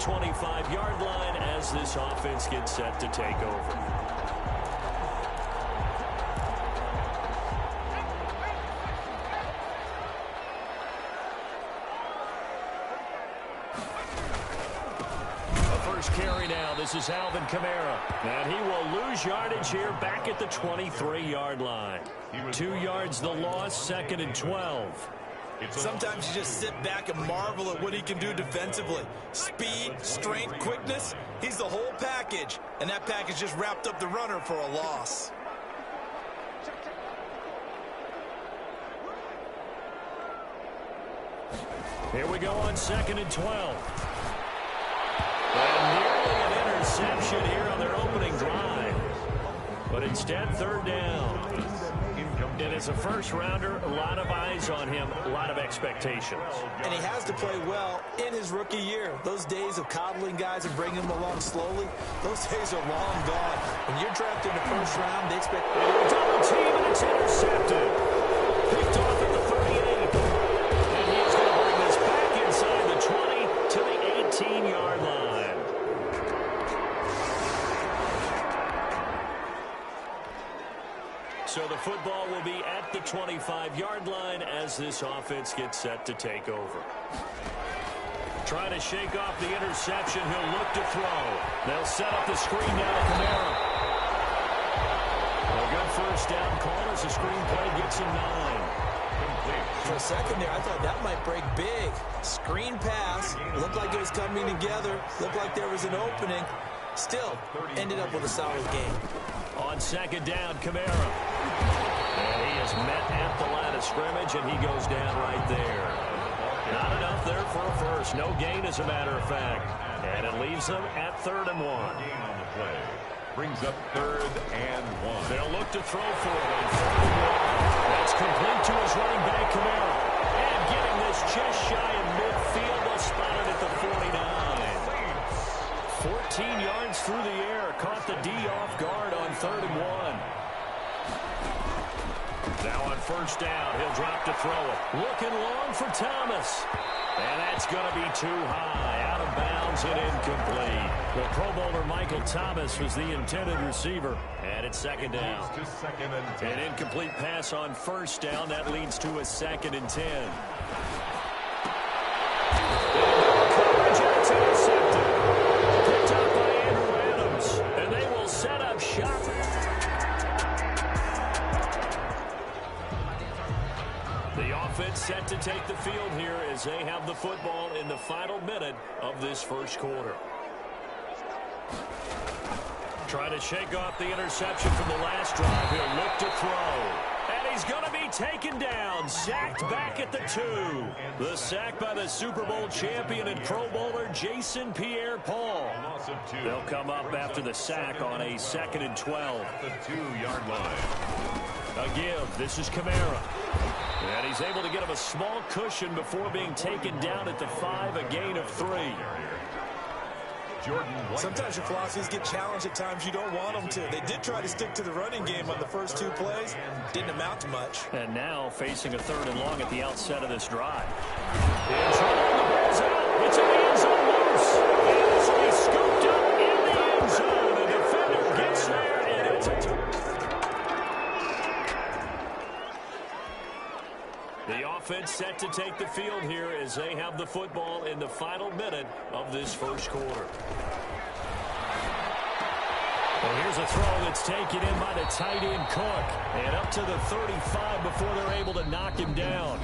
25-yard line as this offense gets set to take over. Carry now. This is Alvin Kamara. And he will lose yardage here back at the 23-yard line. 2 yards the loss, 2nd and 12. Sometimes you just sit back and marvel at what he can do defensively. Speed, strength, quickness. He's the whole package. And that package just wrapped up the runner for a loss. Here we go on 2nd and 12. And nearly an interception here on their opening drive. But instead, 3rd down. And as a first-rounder, a lot of eyes on him, a lot of expectations. And he has to play well in his rookie year. Those days of coddling guys and bringing them along slowly, those days are long gone. When you're drafted in the first round, they expect... Double team, and it's intercepted. Picked off at the 38. And he's going to bring this back inside the 20 to the 18-yard line. So the football will be at the 25-yard line as this offense gets set to take over. Trying to shake off the interception. He'll look to throw. They'll set up the screen now to Kamara. A good first down call as the screen play gets him 9. For a second there, I thought that might break big. Screen pass. Looked like it was coming together. Looked like there was an opening. Still, ended up with a solid game. On 2nd down, Kamara. And he is met at the line of scrimmage, and he goes down right there. Not enough there for a first. No gain, as a matter of fact. And it leaves them at 3rd and 1. Brings up 3rd and 1. They'll look to throw for it on 3rd and 1. That's complete to his running back, Kamara. And getting this just shy of midfield, they'll spot it at the 49. 14 yards through the air. Caught the D off guard on 3rd and 1. Now on 1st down, he'll drop to throw it. Looking long for Thomas. And that's going to be too high. Out of bounds and incomplete. The Pro Bowler Michael Thomas was the intended receiver. And it's 2nd down. An incomplete pass on 1st down. That leads to a 2nd and 10. Coverage, and it's intercepted. Picked up by Andrew Adams. And they will set up shop. The offense set to take the field here as they have the football in the final minute of this first quarter. Trying to shake off the interception from the last drive. He'll look to throw. And he's going to be taken down. Sacked back at the 2. The sack by the Super Bowl champion and Pro Bowler Jason Pierre-Paul. They'll come up after the sack on a 2nd and 12. The 2-yard line. A give. This is Kamara. And he's able to get him a small cushion before being taken down at the 5, a gain of 3. Sometimes your philosophies get challenged at times you don't want them to. They did try to stick to the running game on the first 2 plays. Didn't amount to much. And now facing a 3rd and long at the outset of this drive. In trouble, the ball's out. It's in the end zone loose. And it's going to be scooped up in the end zone. The defender gets there, and it's a The offense set to take the field here as they have the football in the final minute of this first quarter. Well, here's a throw that's taken in by the tight end Cook. And up to the 35 before they're able to knock him down.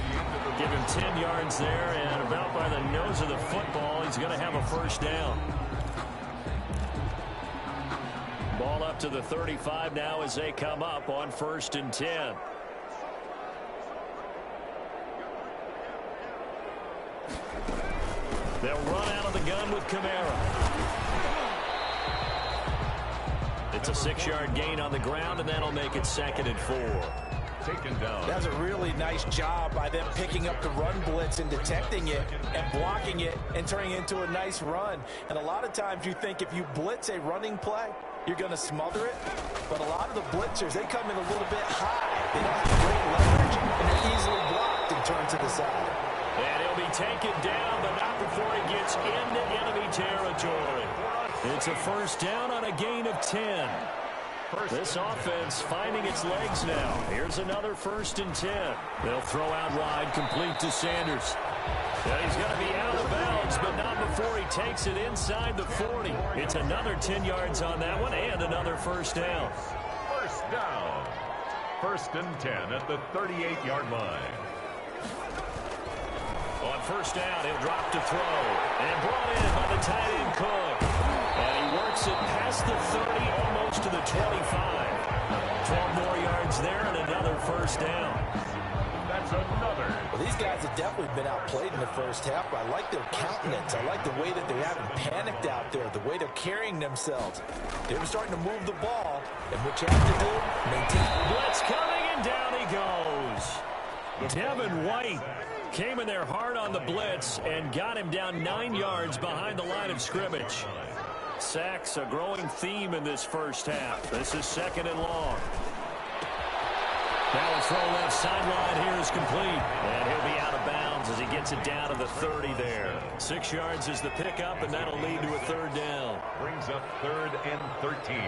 Give him 10 yards there, and about by the nose of the football, he's going to have a first down. Ball up to the 35 now as they come up on 1st and 10. They'll run out of the gun with Kamara. It's a 6-yard gain on the ground, and that'll make it 2nd and 4. Taken down. That was a really nice job by them picking up the run blitz and detecting it and blocking it and turning it into a nice run. And a lot of times you think if you blitz a running play, you're going to smother it. But a lot of the blitzers, they come in a little bit high. They don't have great leverage, and they're easily blocked and turned to the side. And he'll be taken down, but not before he gets into enemy territory. It's a first down on a gain of 10. This offense finding its legs now. Here's another 1st and 10. They'll throw out wide, complete to Sanders. And he's going to be out of bounds, but not before he takes it inside the 40. It's another 10 yards on that one and another first down. First down. 1st and 10 at the 38-yard line. On first down, he'll drop to throw. And brought in by the tight end Cook. And he works it past the 30, almost to the 25. 12 more yards there and another first down. That's another. Well, these guys have definitely been outplayed in the first half, but I like their countenance. I like the way that they haven't panicked out there, the way they're carrying themselves. They were starting to move the ball, and what you have to do, maintain. Blitz coming, and down he goes. Devin White came in there hard on the blitz and got him down 9 yards behind the line of scrimmage. Sacks, a growing theme in this first half. This is 2nd and long. Now a throw left sideline here is complete. And he'll be out of bounds as he gets it down to the 30 there. 6 yards is the pickup, and that'll lead to a 3rd down. Brings up 3rd and 13.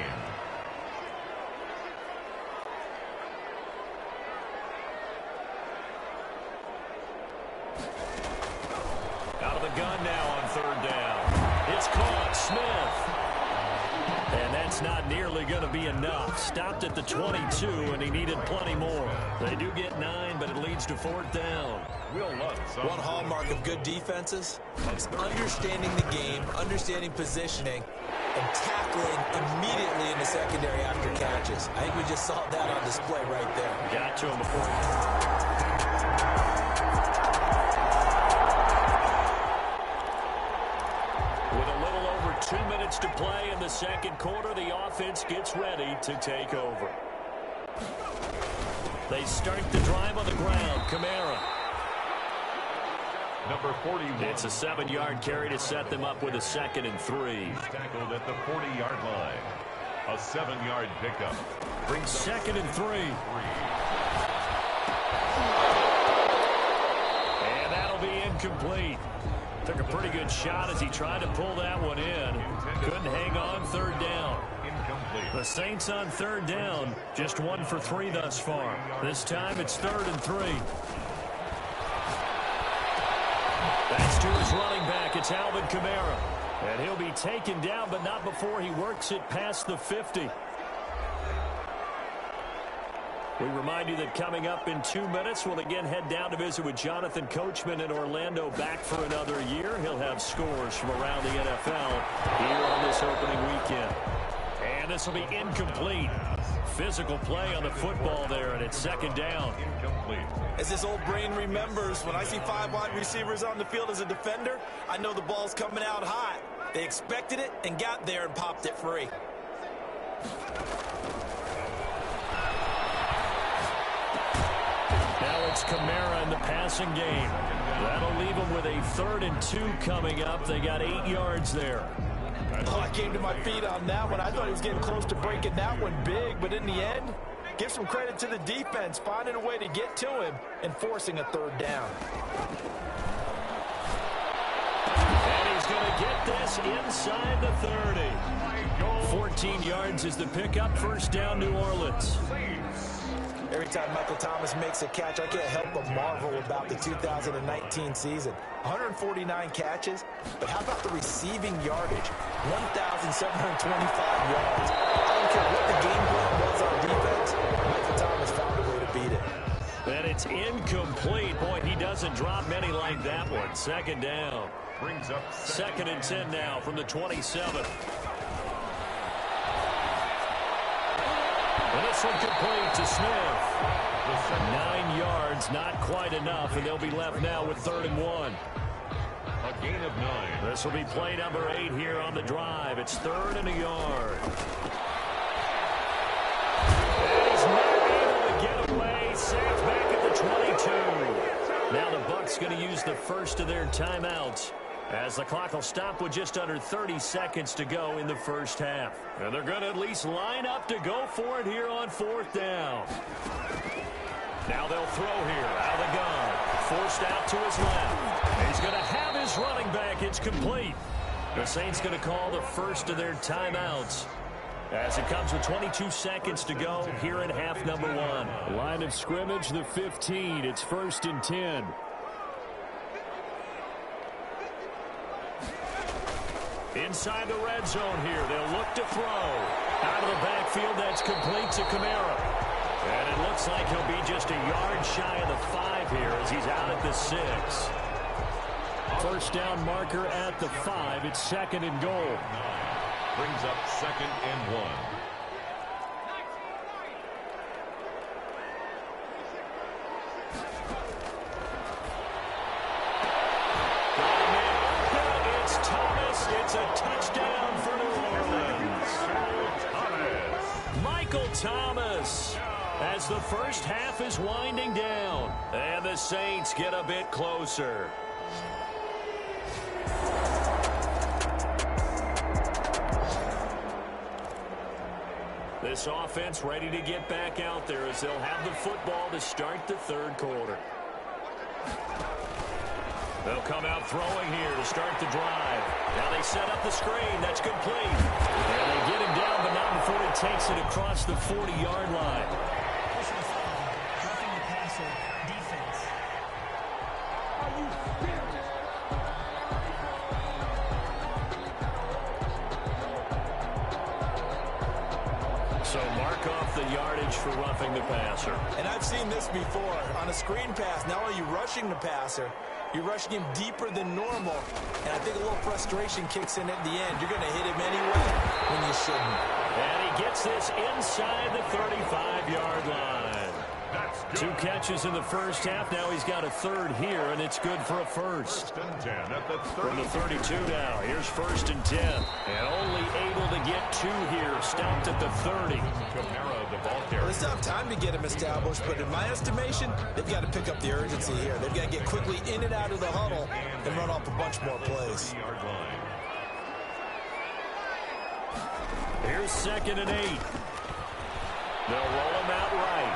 Out of the gun now on 3rd down. It's caught. Smith. And that's not nearly going to be enough. Stopped at the 22, and he needed plenty more. They do get 9, but it leads to 4th down. One hallmark of good defenses is understanding the game, understanding positioning, and tackling immediately in the secondary after catches. I think we just saw that on display right there. Got to him before With a little over 2 minutes to play in the second quarter, the offense gets ready to take over. They start the drive on the ground. Kamara. Number 41. It's a 7-yard carry to set them up with a 2nd and 3. Tackled at the 40-yard line. A 7-yard pickup. Brings 2nd and 3. And that'll be incomplete. Took a pretty good shot as he tried to pull that one in. Couldn't hang on. 3rd down. The Saints on 3rd down. Just 1 for 3 thus far. This time it's 3rd and 3. That's to his running back. It's Alvin Kamara. And he'll be taken down, but not before he works it past the 50. We remind you that coming up in 2 minutes, we'll again head down to visit with Jonathan Coachman in Orlando, back for another year. He'll have scores from around the NFL here on this opening weekend. And this will be incomplete. Physical play on the football there, and it's 2nd down. incomplete. As this old brain remembers, when I see 5 wide receivers on the field as a defender, I know the ball's coming out hot. They expected it and got there and popped it free. Now it's Kamara in the passing game. That'll leave them with a 3rd and 2 coming up. They got 8 yards there. Oh, I came to my feet on that one. I thought he was getting close to breaking that one big, but in the end, give some credit to the defense, finding a way to get to him and forcing a 3rd down. And he's going to get this inside the 30. 14 yards is the pickup. 1st down, New Orleans. Every time Michael Thomas makes a catch, I can't help but marvel about the 2019 season. 149 catches, but how about the receiving yardage? 1,725 yards. I don't care what the game plan was on defense, Michael Thomas found a way to beat it. And it's incomplete. Boy, he doesn't drop many like that one. 2nd down. Brings up 2nd and 10 now from the 27. And this one complete to Smith. 9 yards, not quite enough, and they'll be left now with 3rd and 1. a gain of 9. This will be play number 8 here on the drive. It's 3rd and a yard. And he's not able to get away. Sacked back at the 22. Now the Bucs going to use the first of their timeouts, as the clock will stop with just under 30 seconds to go in the first half. And they're going to at least line up to go for it here on 4th down. Now they'll throw here out of the gun. forced out to his left. He's going to have his running back. It's complete. The Saints going to call the first of their timeouts as it comes with 22 seconds to go here in half number 1. Line of scrimmage, the 15. It's 1st and 10. Inside the red zone here. They'll look to throw. Out of the backfield, that's complete to Kamara. And it looks like he'll be just a yard shy of the 5 here as he's out at the 6. First down marker at the 5. It's 2nd and goal. Brings up 2nd and 1. It's Thomas. It's a touchdown for New Orleans. Michael Thomas. As the first half is winding down. And the Saints get a bit closer. This offense ready to get back out there as they'll have the football to start the 3rd quarter. They'll come out throwing here to start the drive. Now they set up the screen. That's complete. And they get him down, but not before he takes it across the 40-yard line. So mark off the yardage for roughing the passer. And I've seen this before. On a screen pass, not only are you rushing the passer, you're rushing him deeper than normal. And I think a little frustration kicks in at the end. You're going to hit him anyway when you shouldn't. And he gets this inside the 35-yard line. 2 catches in the first half. Now he's got a 3rd here, and it's good for a first. First and 10 at the 30. From the 32 now. Here's 1st and 10. And only able to get 2 here. Stopped at the 30. Kamara, the ball Well, carrier. they still have time to get him established, but in my estimation, they've got to pick up the urgency here. They've got to get quickly in and out of the huddle and run off a bunch more plays. 30-yard line. Here's 2nd and 8. They'll roll him out right.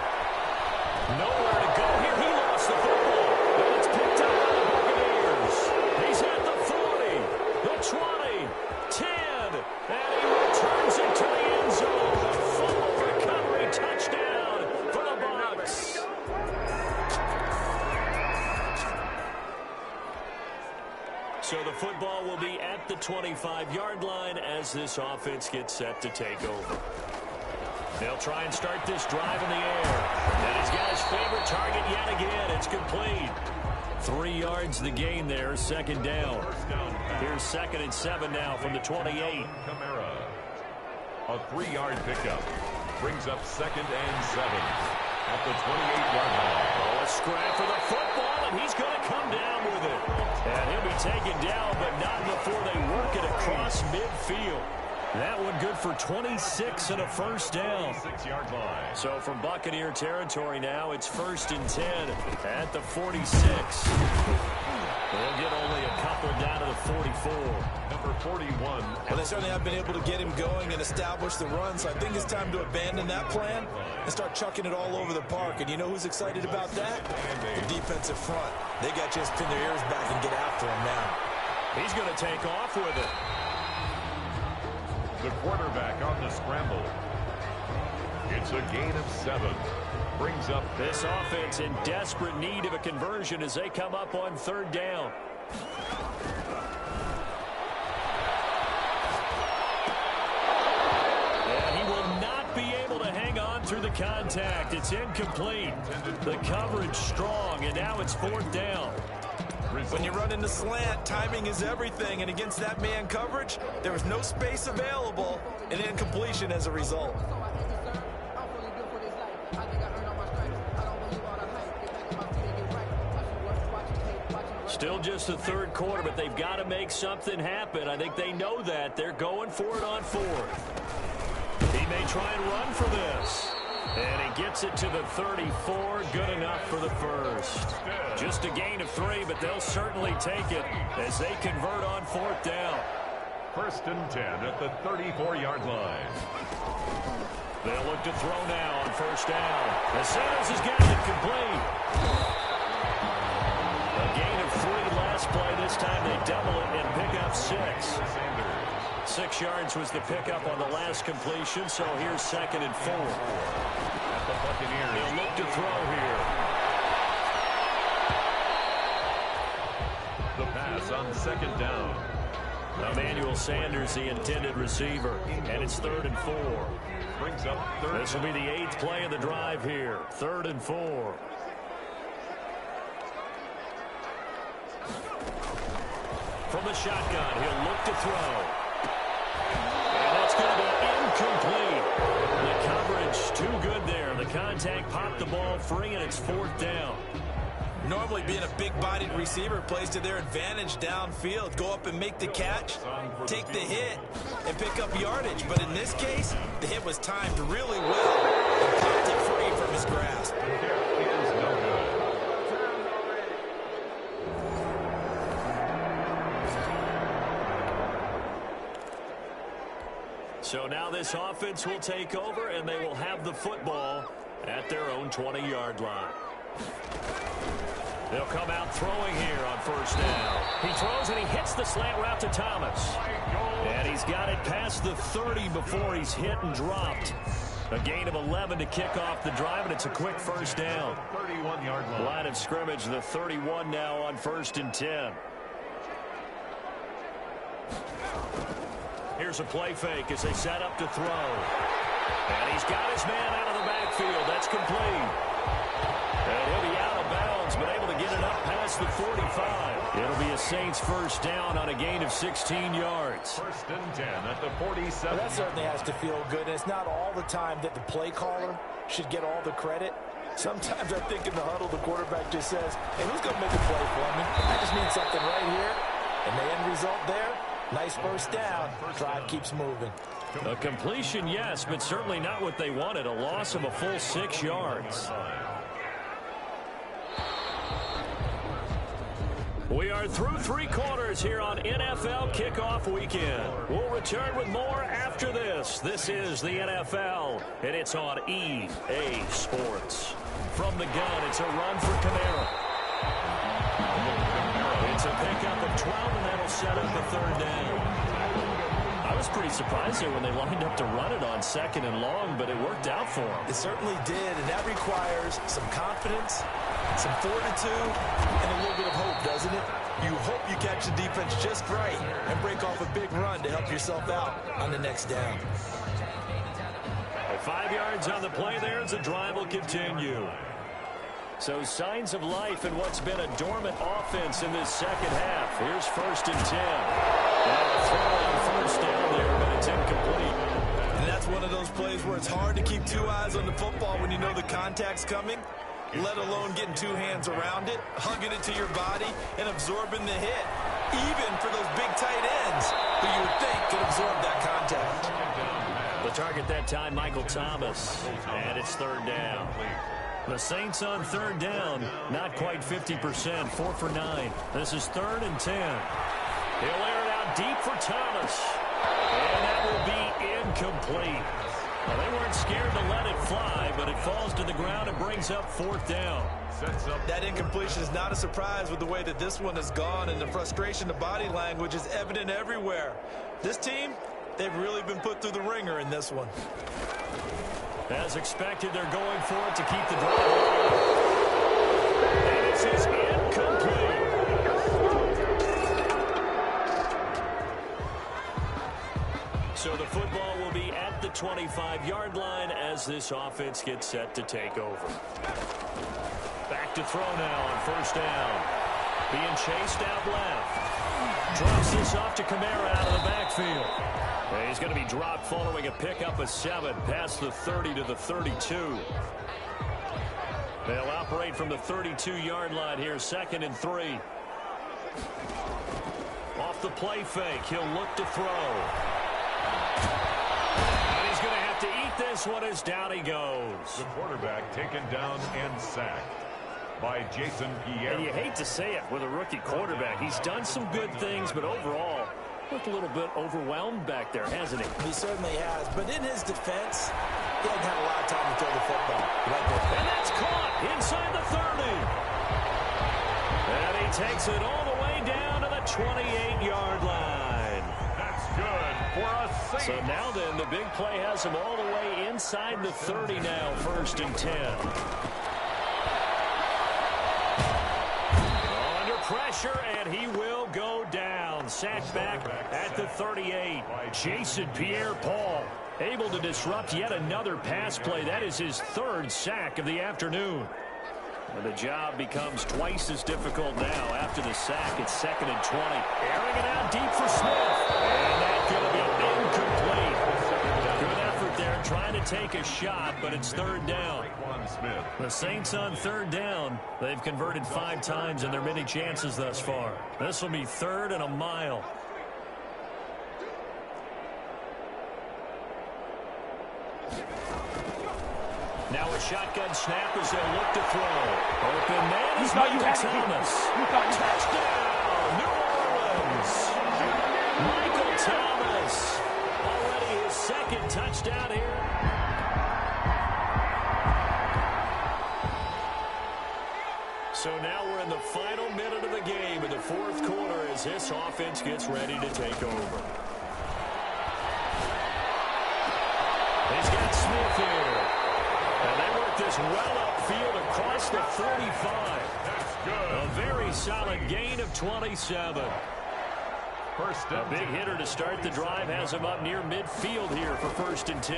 Nowhere to go here. He lost the football. And it's picked up by the Buccaneers. He's at the 40, the 20, 10, and he returns it to the end zone. Fumble recovery touchdown for the Bucs. So the football will be at the 25-yard line as this offense gets set to take over. They'll try and start this drive in the air. And he's got his favorite target yet again. It's complete. 3 yards the gain there, 2nd down. Here's 2nd and 7 now from the 28. Kamara. A 3-yard pickup. Brings up 2nd and 7 at the 28-yard line. Oh, a scrap for the football, and he's going to come down with it. And he'll be taken down, but not before they work it across midfield. That one good for 26 and a first down. 6-yard line. So from Buccaneer territory now, it's 1st and 10 at the 46. They'll get only a couple down to the 44. Number 41. Well, they certainly have been able to get him going and establish the run, so I think it's time to abandon that plan and start chucking it all over the park. And you know who's excited about that? The defensive front. They got to just pin their ears back and get after him now. He's going to take off with it. The quarterback on the scramble. It's a gain of 7. Brings up This offense in desperate need of a conversion as they come up on 3rd down. And he will not be able to hang on through the contact. It's incomplete. The coverage strong, and now it's 4th down. When you run in the slant, timing is everything, and against that man coverage, there was no space available, and incompletion as a result. Still just the 3rd quarter, but they've got to make something happen. I think they know that. They're going for it on 4th. He may try and run for this. And he gets it to the 34. Good enough for the first. Just a gain of 3, but they'll certainly take it as they convert on 4th down. 1st and 10 at the 34-yard line. They'll look to throw now on 1st down. As Sanders has got it complete. play. This time they double it and pick up 6. 6 yards was the pickup on the last completion, so here's 2nd and 4. At the Buccaneers. He'll look to throw here. The pass on 2nd down. Emmanuel Sanders, the intended receiver, and it's 3rd and 4. Brings up 3rd. This will be the 8th play of the drive here. 3rd and 4. From the shotgun, he'll look to throw. And that's going to be incomplete. The coverage too good there. The contact popped the ball free, and it's 4th down. Normally being a big-bodied receiver plays to their advantage downfield. Go up and make the catch, take the hit, and pick up yardage. But in this case, the hit was timed really well and popped it free from his grasp. There is no good. So now this offense will take over, and they will have the football at their own 20-yard line. They'll come out throwing here on 1st down. He throws, and he hits the slant route to Thomas. And he's got it past the 30 before he's hit and dropped. A gain of 11 to kick off the drive, and it's a quick 1st down. 31-yard line. Line of scrimmage, the 31 now on 1st and 10. Here's a play fake as they set up to throw. And he's got his man out of the backfield. That's complete. And he'll be out of bounds, but able to get it up past the 45. It'll be a Saints 1st down on a gain of 16 yards. 1st and 10 at the 47. Well, that certainly has to feel good. And it's not all the time that the play caller should get all the credit. Sometimes I think in the huddle, the quarterback just says, hey, who's going to make a play for me? I just need something right here. And the end result there, nice 1st down. Drive keeps moving. A completion, yes, but certainly not what they wanted. A loss of a full 6 yards. We are through 3 quarters here on NFL Kickoff Weekend. We'll return with more after this. This is the NFL, and it's on EA Sports. From the gun, it's a run for Kamara. It's a pickup of 12, and that'll set up a 3rd down. I was pretty surprised there when they lined up to run it on 2nd and long, but it worked out for them. It certainly did, and that requires some confidence, some fortitude, and a little bit of hope, doesn't it? You hope you catch the defense just right and break off a big run to help yourself out on the next down. 5 yards on the play there as the drive will continue. So signs of life in what's been a dormant offense in this 2nd half. Here's 1st and 10. And a throw on 1st down there, but it's incomplete. And that's one of those plays where it's hard to keep 2 eyes on the football when you know the contact's coming, let alone getting 2 hands around it, hugging it to your body, and absorbing the hit, even for those big tight ends who you would think could absorb that contact. The target that time, Michael Thomas, and it's 3rd down. The Saints on 3rd down, not quite 50%, 4 for 9. This is 3rd and 10. He'll air it out deep for Thomas, and that will be incomplete. Well, they weren't scared to let it fly, but it falls to the ground and brings up 4th down. Sets up. That incompletion is not a surprise with the way that this one has gone, and the frustration, the body language is evident everywhere. This team, they've really been put through the ringer in this one. As expected, they're going for it to keep the drive alive. And this is incomplete. So the football will be at the 25-yard line as this offense gets set to take over. Back to throw now on 1st down. Being chased out left. Drops this off to Kamara out of the backfield. And he's going to be dropped following a pickup of 7 past the 30 to the 32. They'll operate from the 32-yard line here, 2nd and 3. Off the play fake, he'll look to throw. And he's going to have to eat this one as down he goes. The quarterback taken down and sacked by Jason Pierre. And you hate to say it with a rookie quarterback. He's done some good things, but overall, looked a little bit overwhelmed back there, hasn't he? He certainly has, but in his defense, he hasn't had a lot of time to throw the football. And that's caught inside the 30. And he he takes it all the way down to the 28-yard line. That's good for a Saints. So now then, the big play has him all the way inside the 30 now, 1st and 10. Under pressure, and he will go down. Sacked back at the 38. Jason Pierre-Paul able to disrupt yet another pass play. That is his 3rd sack of the afternoon. And the job becomes twice as difficult now after the sack. It's 2nd and 20. Airing it out deep for Smith. And that's going to be incomplete. Good effort there trying to take a shot, but it's 3rd down. The Saints on 3rd down. They've converted 5 times in their many chances thus far. This will be 3rd and a mile. Now a shotgun snap as they'll look to throw. Open man is Michael Thomas. Touchdown, New Orleans. Michael Thomas. Already his 2nd touchdown here. So now we're in the final minute of the game in the 4th quarter as this offense gets ready to take over. He's got Smith here. And they work this well upfield across the 45. That's good. A very solid gain of 27. A big hitter to start the drive has him up near midfield here for 1st and 10.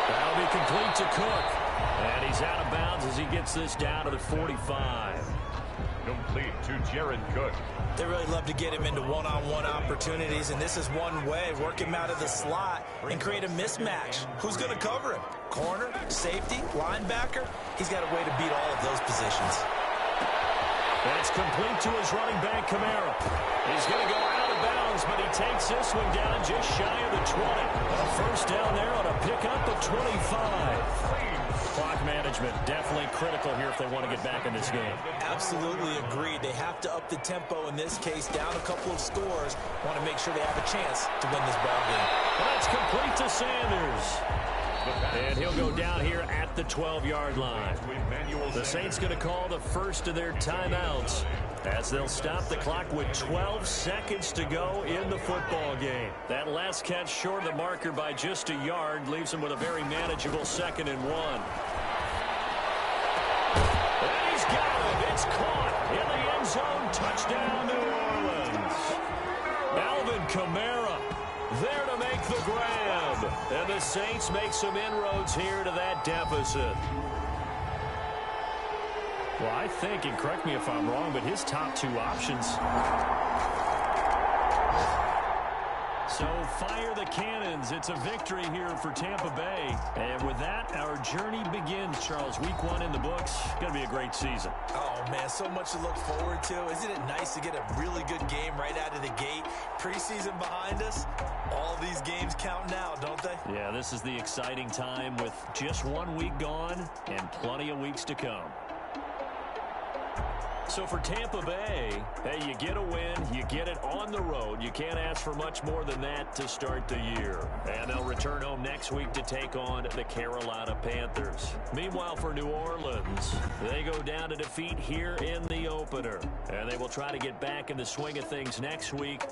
That'll be complete to Cook. And he's out of bounds as he gets this down to the 45. Complete to Jared Cook. They really love to get him into one-on-one opportunities, and this is one way. Work him out of the slot and create a mismatch. Who's going to cover him? Corner, safety, linebacker? He's got a way to beat all of those positions. That's complete to his running back, Kamara. He's going to go out of bounds, but he takes this one down just shy of the 20. A 1st down there on a pickup of 25. Clock management definitely critical here if they want to get back in this game. Absolutely agreed. They have to up the tempo in this case, down a couple of scores. Want to make sure they have a chance to win this ball game. That's complete to Sanders. And he'll go down here at the 12-yard line. The Saints going to call the first of their timeouts as they'll stop the clock with 12 seconds to go in the football game. That last catch short of the marker by just a yard leaves them with a very manageable 2nd and 1. And he's got it. It's caught in the end zone. Touchdown, New Orleans. Alvin Kamara there to make the grab. And the Saints make some inroads here to that deficit. Well, I think, and correct me if I'm wrong, but his top 2 options. So fire the cannons. It's a victory here for Tampa Bay. And with that, our journey begins, Charles. Week 1 in the books. Going to be a great season. Oh, man, so much to look forward to. Isn't it nice to get a really good game right out of the gate? Preseason behind us. All these games count now, don't they? Yeah, this is the exciting time with just 1 week gone and plenty of weeks to come. So for Tampa Bay, hey, you get a win, you get it on the road. You can't ask for much more than that to start the year. And they'll return home next week to take on the Carolina Panthers. Meanwhile, for New Orleans, they go down to defeat here in the opener. And they will try to get back in the swing of things next week.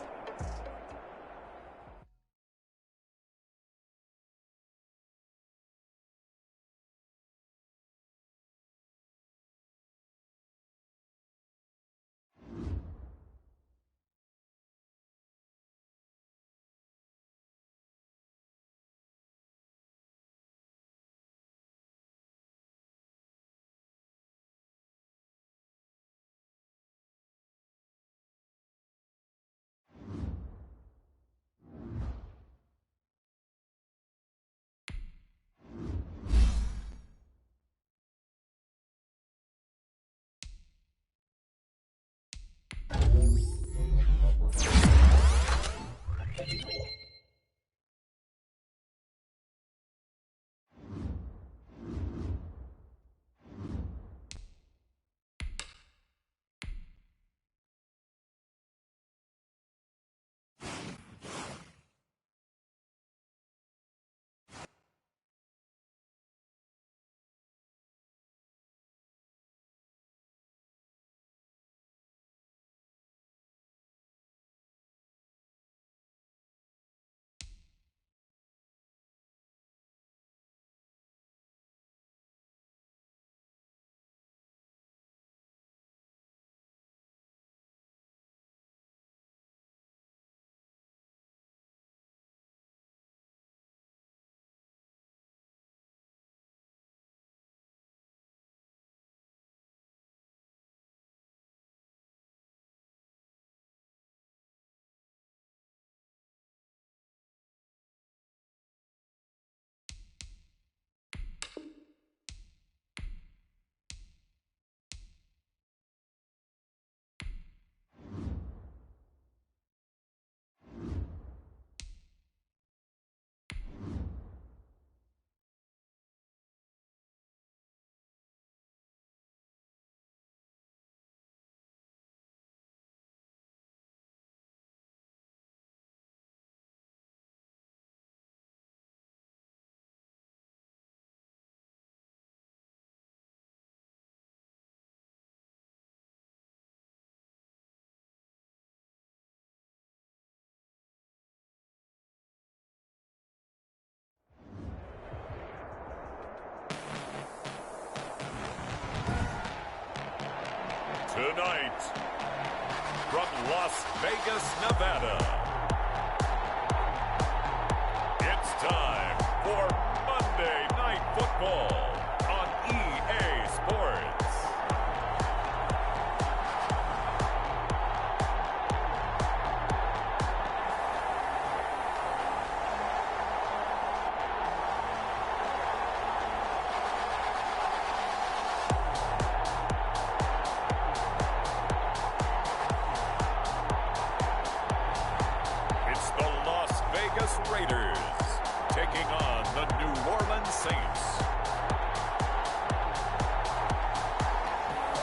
From Las Vegas, Nevada, it's time for Monday Night Football on EA Sports. Raiders taking on the New Orleans Saints.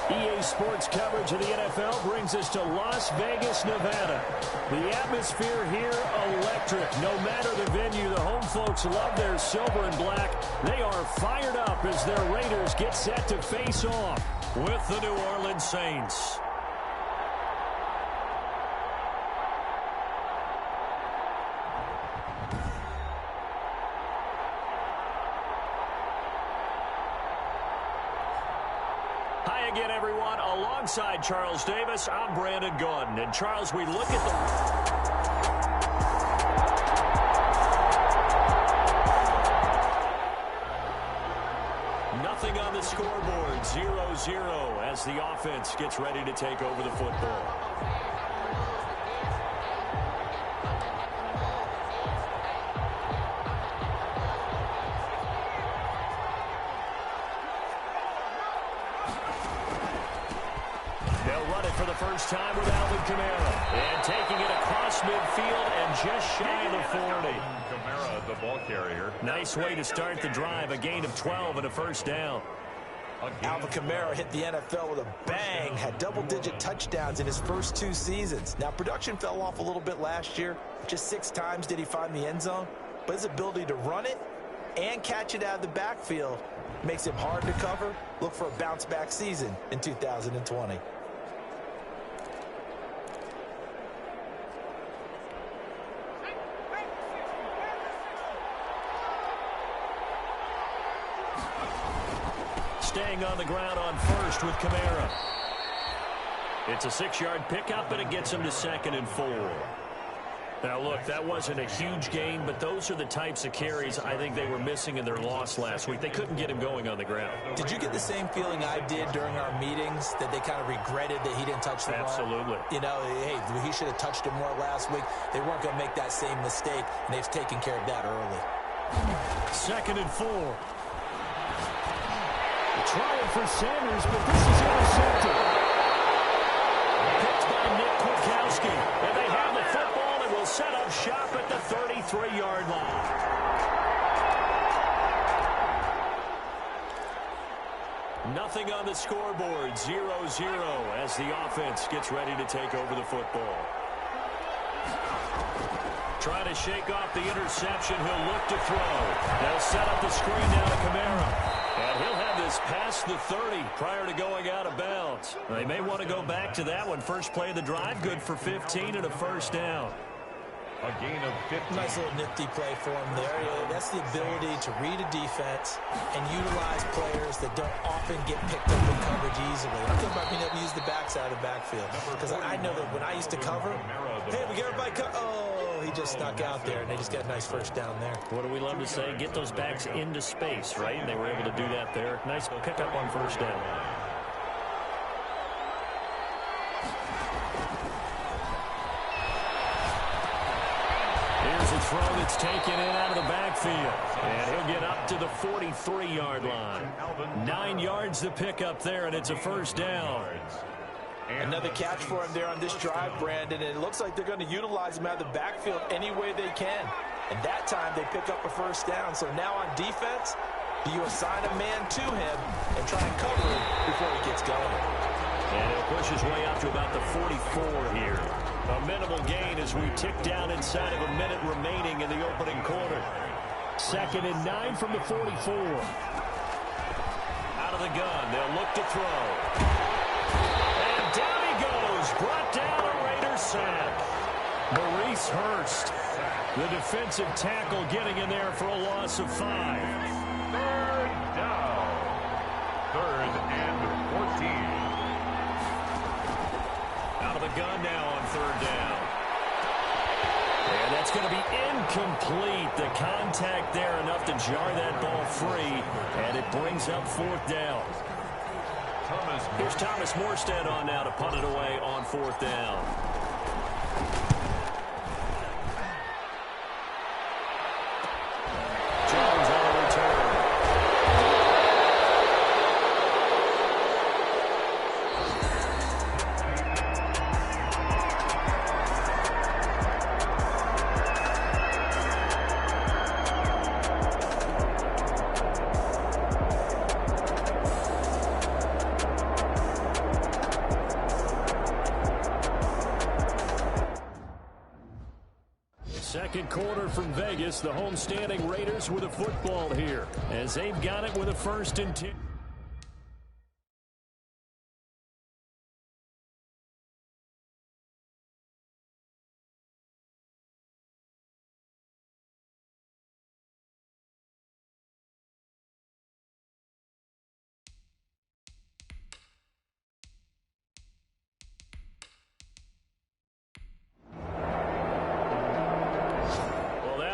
EA Sports coverage of the NFL brings us to Las Vegas, Nevada. The atmosphere here, electric. No matter the venue, the home folks love their silver and black. They are fired up as their Raiders get set to face off with the New Orleans Saints. Again, everyone, alongside Charles Davis, I'm Brandon Gaudin. And, Charles, we look at nothing on the scoreboard, 0-0 as the offense gets ready to take over the football. For the first time with Alvin Kamara. And taking it across midfield and just shy of the 40. Kamara, the ball carrier. Nice way to start the drive. A gain of 12 and a first down. Alvin Kamara hit the NFL with a bang. Had double-digit touchdowns in his first 2 seasons. Now, production fell off a little bit last year. Just 6 times did he find the end zone. But his ability to run it and catch it out of the backfield makes him hard to cover. Look for a bounce-back season in 2020. Staying on the ground on first with Kamara. It's a 6-yard pickup, and it gets him to 2nd and 4. Now, look, that wasn't a huge gain, but those are the types of carries I think they were missing in their loss last week. They couldn't get him going on the ground. Did you get the same feeling I did during our meetings, that they kind of regretted that he didn't touch the ball? Absolutely. You know, hey, he should have touched it more last week. They weren't going to make that same mistake, and they've taken care of that early. 2nd and 4. Trying for Sanders, but this is intercepted. Picked by Nick Kwiatkowski. And they have the football and will set up shop at the 33-yard line. Nothing on the scoreboard, 0-0 as the offense gets ready to take over the football. Trying to shake off the interception. He'll look to throw. They'll set up the screen down to Kamara. And he'll have this past the 30 prior to going out of bounds. They may want to go back to that one. First play of the drive, good for 15 and a first down. A gain of 15. Nice little nifty play for him there. That's the ability to read a defense and utilize players that don't often get picked up in coverage easily. I'm talking about being able to use the backside of the backfield. Because I know that when I used to cover, hey, we get everybody he just snuck out there, and they just got a nice first down there. What do we love to say? Get those backs into space, right? And they were able to do that there. Nice pickup on first down. Here's a throw that's taken in out of the backfield. And he'll get up to the 43-yard line. 9 yards to pick up there, and it's a first down. Another catch for him there on this drive, Brandon, and it looks like they're going to utilize him out of the backfield any way they can. And that time they pick up a first down. So now on defense, do you assign a man to him and try and cover him before he gets going? And he'll push his way up to about the 44 here. A minimal gain as we tick down inside of a minute remaining in the opening quarter. 2nd and 9 from the 44. Out of the gun, they'll look to throw. Down he goes, brought down a Raider sack. Maurice Hurst, the defensive tackle, getting in there for a loss of 5. 3rd down. 3rd and 14. out of the gun now on third down. And that's going to be incomplete. The contact there enough to jar that ball free, and it brings up fourth down. Here's Thomas Morstead on now to punt it away on fourth down. Jones on the return. Second quarter from Vegas. The homestanding Raiders with a football here as they've got it with a 1st and 10.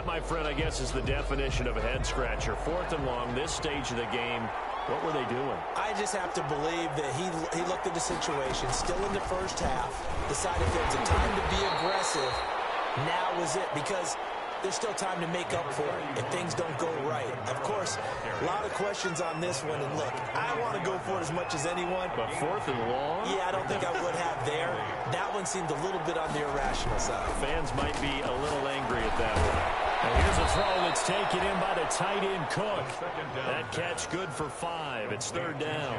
My friend, I guess, is the definition of a head-scratcher. 4th and long, this stage of the game. What were they doing? I just have to believe that he looked at the situation, still in the first half, decided there was a time to be aggressive. Now was it, because there's still time to make up for it if things don't go right. Of course, a lot of questions on this one, and look, I want to go for it as much as anyone. But 4th and long? Yeah, I don't think I would have there. That one seemed a little bit on the irrational side. Fans might be a little angry at that one. And here's a throw that's taken in by the tight end, Cook. That catch good for 5. It's third down.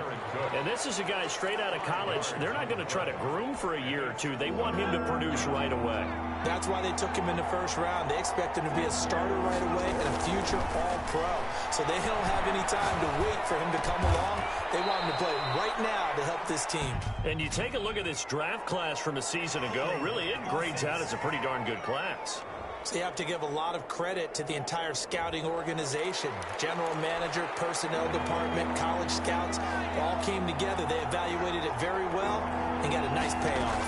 And this is a guy straight out of college. They're not going to try to groom for a year or two. They want him to produce right away. That's why they took him in the first round. They expect him to be a starter right away and a future All-Pro. So they don't have any time to wait for him to come along. They want him to play right now to help this team. And you take a look at this draft class from a season ago. Really, it grades out as a pretty darn good class. So you have to give a lot of credit to the entire scouting organization. General manager, personnel department, college scouts, all came together. They evaluated it very well and got a nice payoff.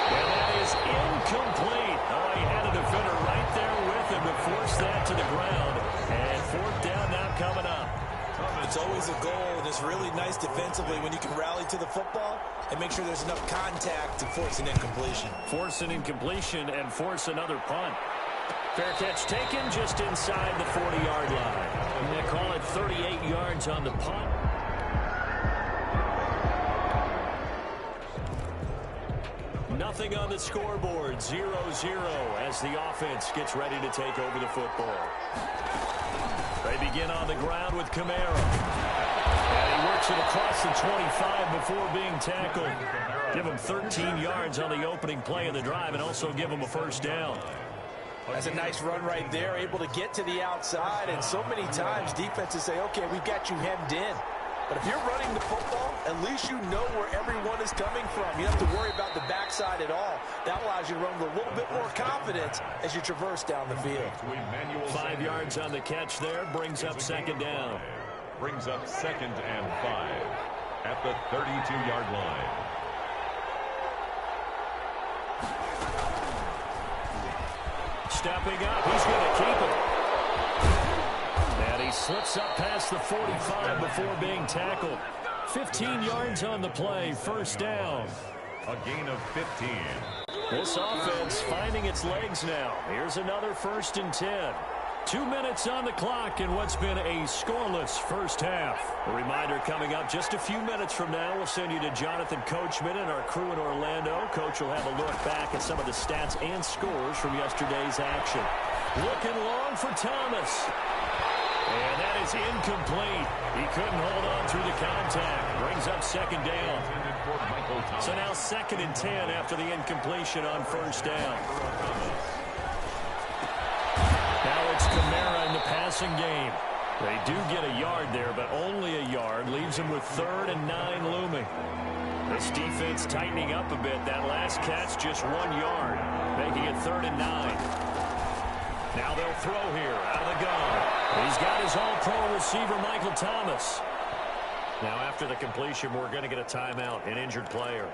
And that is incomplete. Oh, he had a defender right there with him to force that to the ground. And fourth down now coming up. It's always a goal, and it's really nice defensively when you can rally to the football and make sure there's enough contact to force an incompletion. Force an incompletion and force another punt. Fair catch taken just inside the 40-yard line. And they call it 38 yards on the punt. Nothing on the scoreboard, 0-0 as the offense gets ready to take over the football. They begin on the ground with Kamara. And he works it across the 25 before being tackled. Give him 13 yards on the opening play of the drive and also give him a first down. That's a nice run right there, able to get to the outside. And so many times defenses say, okay, we've got you hemmed in. But if you're running the football, at least you know where everyone is coming from. You don't have to worry about the backside at all. That allows you to run with a little bit more confidence as you traverse down the field. 5 yards on the catch there, brings up second down. Brings up 2nd and 5 at the 32-yard line. Stepping up, he's going to keep it. And he slips up past the 45 before being tackled. 15 yards on the play, first down. A gain of 15. This offense finding its legs now. Here's another 1st and 10. 2 minutes on the clock in what's been a scoreless first half. A reminder coming up just a few minutes from now. We'll send you to Jonathan Coachman and our crew in Orlando. Coach will have a look back at some of the stats and scores from yesterday's action. Looking long for Thomas. And that is incomplete. He couldn't hold on through the contact. Brings up second down. So now 2nd and 10 after the incompletion on first down. Now it's Kamara in the passing game. They do get a yard there, but only a yard. Leaves him with 3rd and 9 looming. This defense tightening up a bit. That last catch just 1 yard, making it 3rd and 9. Now they'll throw here out of the gun. He's got his all-pro receiver, Michael Thomas. Now, after the completion, we're going to get a timeout, an injured player.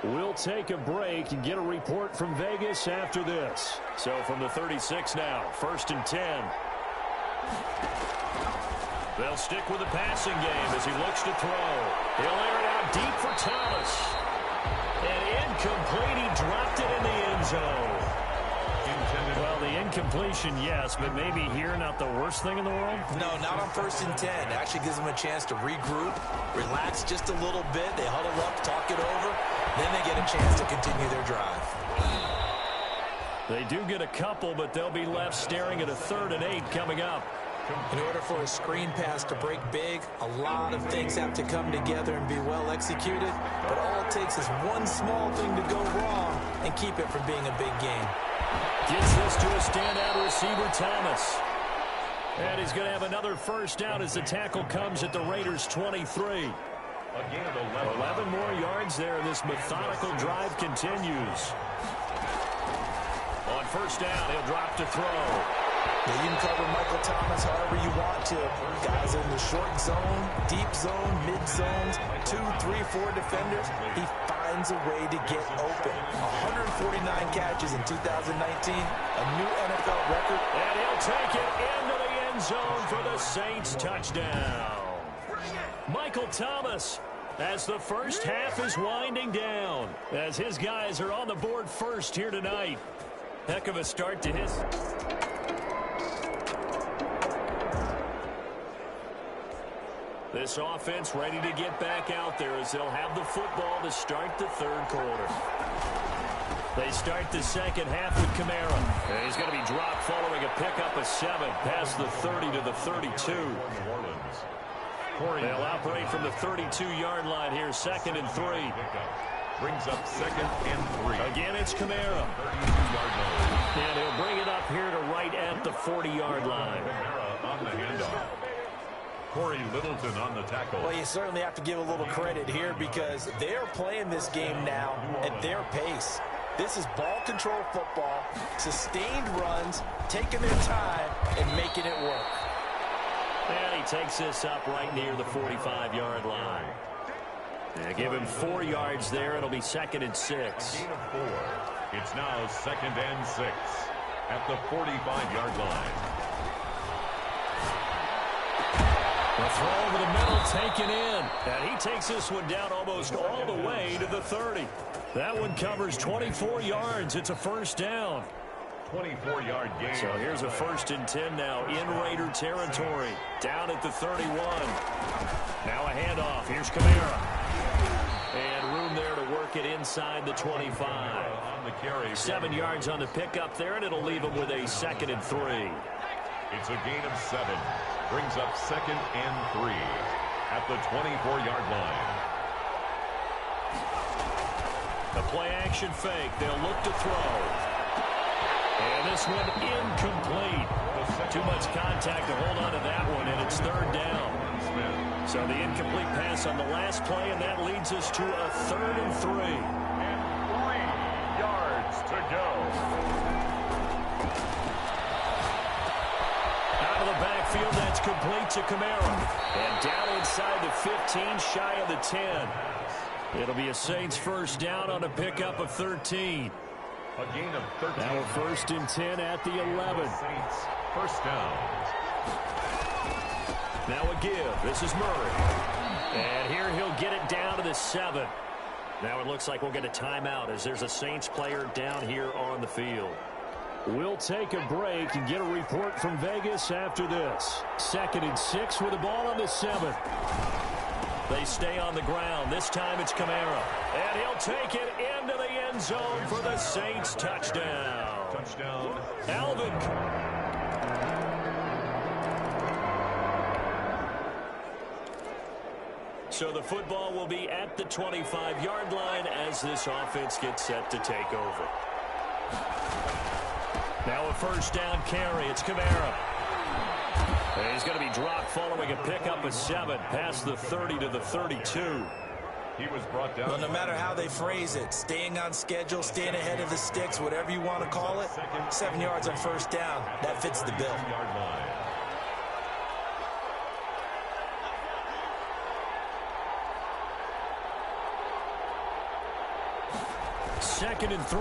We'll take a break and get a report from Vegas after this. So from the 36 now, 1st and 10. They'll stick with the passing game as he looks to throw. He'll air it out deep for Thomas. And incomplete. He dropped it in the end zone. Well, the incompletion, yes, but maybe here not the worst thing in the world? No, not on 1st and 10. It actually gives them a chance to regroup, relax just a little bit. They huddle up, talk it over. Then they get a chance to continue their drive. They do get a couple, but they'll be left staring at a 3rd and 8 coming up. In order for a screen pass to break big, a lot of things have to come together and be well executed. But all it takes is one small thing to go wrong and keep it from being a big game. Gets this to a standout receiver, Thomas. And he's going to have another first down as the tackle comes at the Raiders' 23. Again, 11 more yards there, and this methodical drive continues. On 1st down, he'll drop to throw. You can cover Michael Thomas however you want to. Guys in the short zone, deep zone, mid zones, 2, 3, 4 defenders. He finds a way to get open. 149 catches in 2019, a new NFL record. And he'll take it into the end zone for the Saints touchdown. Michael Thomas, as the first half is winding down, as his guys are on the board first here tonight. Heck of a start to his... This offense ready to get back out there as they'll have the football to start the 3rd quarter. They start the 2nd half with Kamara. And he's going to be dropped following a pickup of 7 past the 30 to the 32. They'll operate from the 32-yard line here, 2nd and 3. Brings up 2nd and 3. Again, it's Kamara. And he'll bring it up here to right at the 40-yard line. Kamara on the handoff. Corey Littleton on the tackle. Well, you certainly have to give a little credit here because they're playing this game now at their pace. This is ball control football, sustained runs, taking their time, and making it work. And he takes this up right near the 45-yard line. And give him 4 yards there. It'll be 2nd and 6. Gain of 4. It's now 2nd and 6 at the 45-yard line. The throw over the middle taken in. And he takes this one down almost all the way to the 30. That one covers 24 yards. It's a first down. 24-yard gain. So here's a 1st and 10 now in Raider territory. Down at the 31. Now a handoff. Here's Kamara. And room there to work it inside the 25. On the carry. 7 yards on the pickup there, and it'll leave him with a 2nd and 3. It's a gain of 7. Brings up 2nd and 3 at the 24-yard line. The play-action fake. They'll look to throw. And this one incomplete. Too much contact to hold on to that one, and it's 3rd down. So the incomplete pass on the last play, and that leads us to a 3rd and 3. And 3 yards to go. Out of the backfield, that's complete to Kamara. And down inside the 15, shy of the 10. It'll be a Saints first down on a pickup of 13. A gain of 13. Now a 1st and 10 at the 11. Saints first down. Now a give. This is Murray. And here he'll get it down to the 7. Now it looks like we'll get a timeout as there's a Saints player down here on the field. We'll take a break and get a report from Vegas after this. 2nd and 6 with the ball on the 7. They stay on the ground. This time it's Kamara. And he'll take it into the end zone for the Saints touchdown. Touchdown. Alvin. So the football will be at the 25-yard line as this offense gets set to take over. Now a first down carry. It's Kamara. And he's going to be dropped following a pickup of 7 past the 30 to the 32. He was brought down. Well, no matter how they phrase it, staying on schedule, staying ahead of the sticks, whatever you want to call it, 7 yards on first down, that fits the bill. 2nd and 3.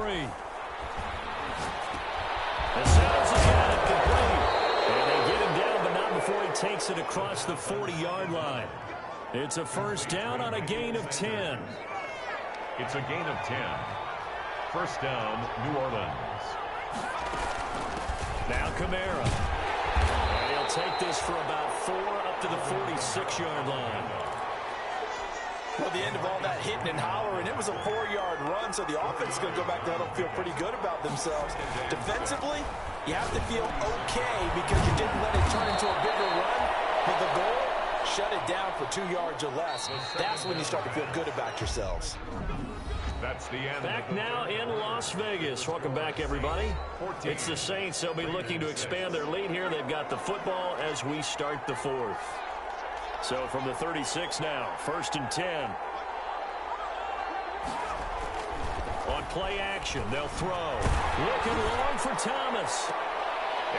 The Sounders have got it complete. And they get him down, but not before he takes it across the 40-yard line. It's a first down on a gain of 10. It's a gain of 10. First down, New Orleans. Now Kamara. And he'll take this for about 4 up to the 46-yard line. Well, the end of all that hitting and hollering, it was a 4-yard run, so the offense is going to go back there and feel pretty good about themselves. Defensively, you have to feel okay because you didn't let it turn into a bigger run. But the goal, shut it down for 2 yards or less. That's when you start to feel good about yourselves. That's the end. Back now in Las Vegas. Welcome back, everybody. It's the Saints. They'll be looking to expand their lead here. They've got the football as we start the 4th. So from the 36 now, 1st and 10. On play action, they'll throw. Looking long for Thomas.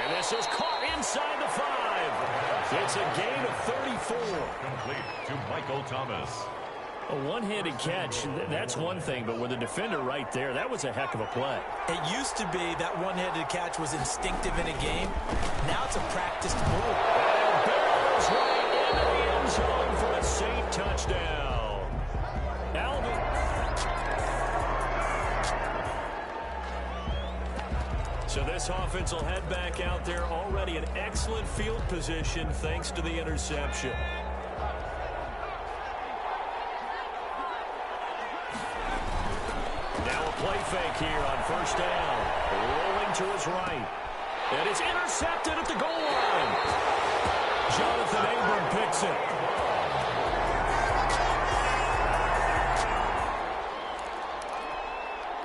And this is caught inside the 5. It's a gain of 34. Complete to Michael Thomas. A one-handed catch, that's one thing, but with a defender right there, that was a heck of a play. It used to be that one-handed catch was instinctive in a game. Now it's a practiced move. And barrels right into the end zone for a Saint touchdown. Alvin. So this offense will head back out there, already in excellent field position thanks to the interception. Play fake here on first down. Rolling to his right. And it's intercepted at the goal line. Jonathan Abram picks it.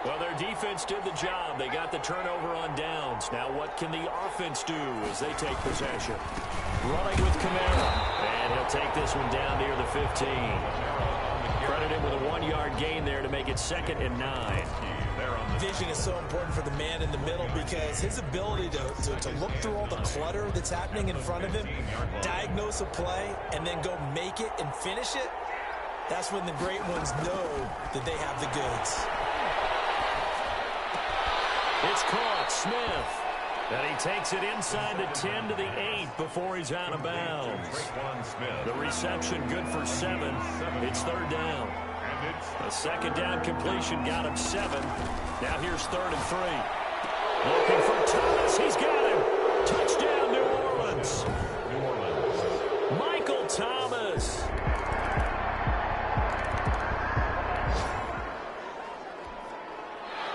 Well, their defense did the job. They got the turnover on downs. Now what can the offense do as they take possession? Running with Kamara. And he'll take this one down near the 15. Credit him with a 1-yard gain there to make it 2nd and 9. Vision is so important for the man in the middle because his ability to look through all the clutter that's happening in front of him, diagnose a play, and then go make it and finish it, that's when the great ones know that they have the goods. It's caught. Smith. And he takes it inside the 10 to the 8 before he's out of bounds. The reception good for 7. It's 3rd down. A 2nd down completion got him 7. Now here's 3rd and 3. Looking for Thomas. He's got him. Touchdown, New Orleans. Michael Thomas.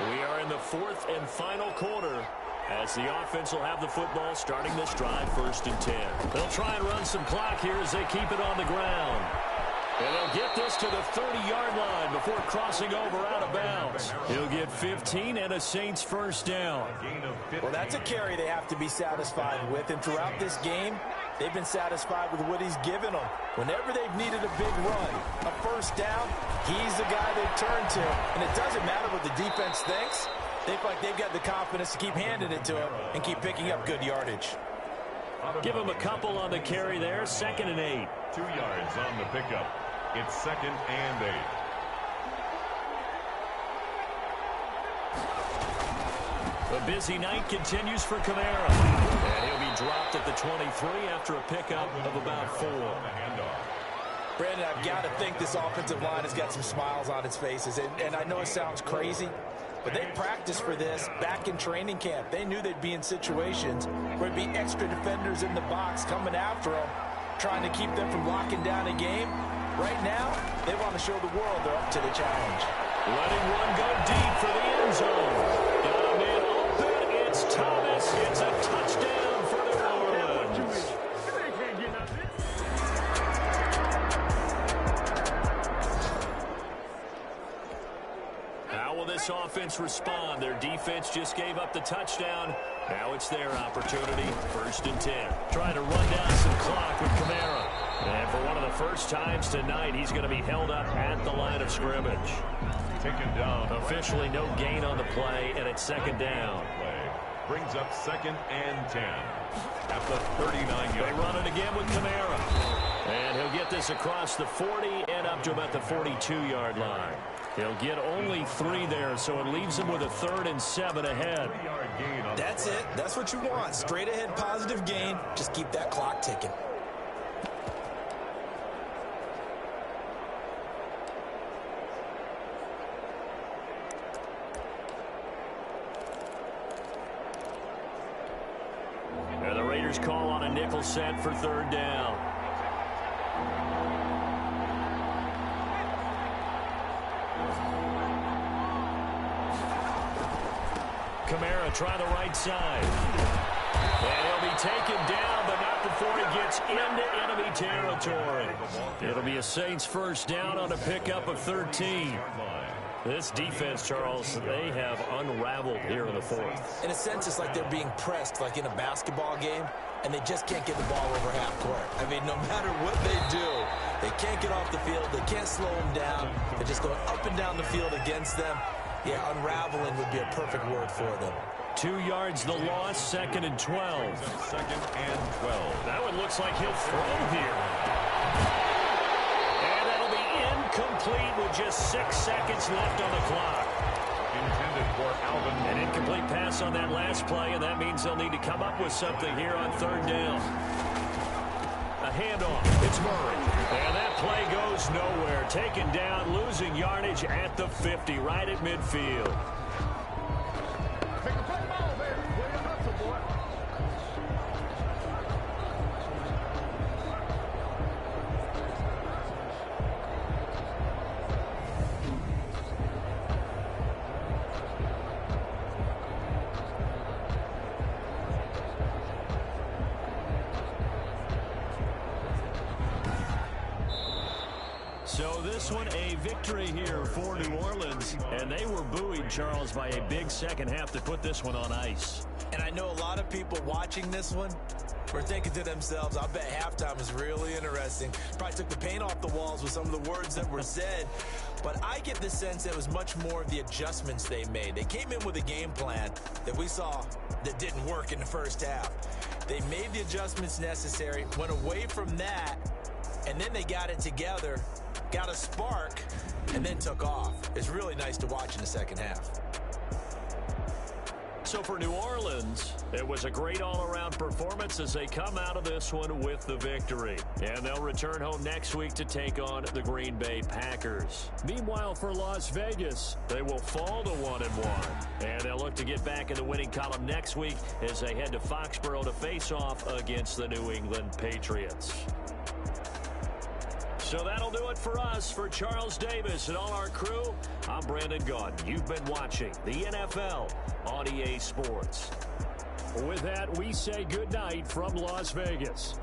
We are in the 4th and final quarter, as the offense will have the football starting this drive 1st and 10. They'll try and run some clock here as they keep it on the ground. And they'll get this to the 30-yard line before crossing over out of bounds. He'll get 15 and a Saints first down. Well, that's a carry they have to be satisfied with. And throughout this game, they've been satisfied with what he's given them. Whenever they've needed a big run, a first down, he's the guy they've turned to. And it doesn't matter what the defense thinks. They feel like they've got the confidence to keep handing it to him and keep picking up good yardage. Give him a couple on the carry there. 2nd and 8. 2 yards on the pickup. It's 2nd and 8. The busy night continues for Kamara. And he'll be dropped at the 23 after a pickup of about 4. Brandon, I've got to think this offensive line has got some smiles on its faces. And I know it sounds crazy, but they practiced for this back in training camp. They knew they'd be in situations where there'd be extra defenders in the box coming after them, trying to keep them from locking down a game. Right now, they want to show the world they're up to the challenge. Letting one go deep for the end zone. Got him in open. It's Thomas. It's a touchdown for New Orleans. How will this offense respond? Their defense just gave up the touchdown. Now it's their opportunity. 1st and 10. Trying to run down some clock with Kamara. And for one of the first times tonight, he's going to be held up at the line of scrimmage. Taken down. Officially no gain on the play, and it's 2nd down. Brings up 2nd and 10. At the 39-yard. They run it again with Kamara. And he'll get this across the 40 and up to about the 42-yard line. He'll get only 3 there, so it leaves him with a 3rd and 7 ahead. That's it. That's what you want. Straight ahead positive gain. Just keep that clock ticking. And the Raiders call on a nickel set for 3rd down. Kamara try the right side. And he'll be taken down, but not before he gets into enemy territory. It'll be a Saints 1st down on a pickup of 13. This defense, Charles, they have unraveled here in the 4th. In a sense, it's like they're being pressed like in a basketball game, and they just can't get the ball over half court. I mean, no matter what they do, they can't get off the field. They can't slow them down. They're just going up and down the field against them. Yeah, unraveling would be a perfect word for them. 2 yards the loss, 2nd and 12. 2nd and 12. That one looks like he'll throw here. And that'll be incomplete with just 6 seconds left on the clock. Intended for Alvin. An incomplete pass on that last play, and that means they'll need to come up with something here on 3rd down. A handoff. It's Murray. And that play goes nowhere. Taken down, losing yardage at the 50, right at midfield. So this one, a victory here for New Orleans. And they were buoyed, Charles, by a big second half to put this one on ice. And I know a lot of people watching this one were thinking to themselves, I bet halftime was really interesting. Probably took the paint off the walls with some of the words that were said. But I get the sense it was much more of the adjustments they made. They came in with a game plan that we saw that didn't work in the 1st half. They made the adjustments necessary, went away from that, and then they got it together, got a spark, and then took off. It's really nice to watch in the 2nd half. So for New Orleans, it was a great all-around performance as they come out of this one with the victory. And they'll return home next week to take on the Green Bay Packers. Meanwhile, for Las Vegas, they will fall to 1-1. And they'll look to get back in the winning column next week as they head to Foxborough to face off against the New England Patriots. So that'll do it for us. For Charles Davis and all our crew, I'm Brandon Gaudin. You've been watching the NFL on EA Sports. With that, we say goodnight from Las Vegas.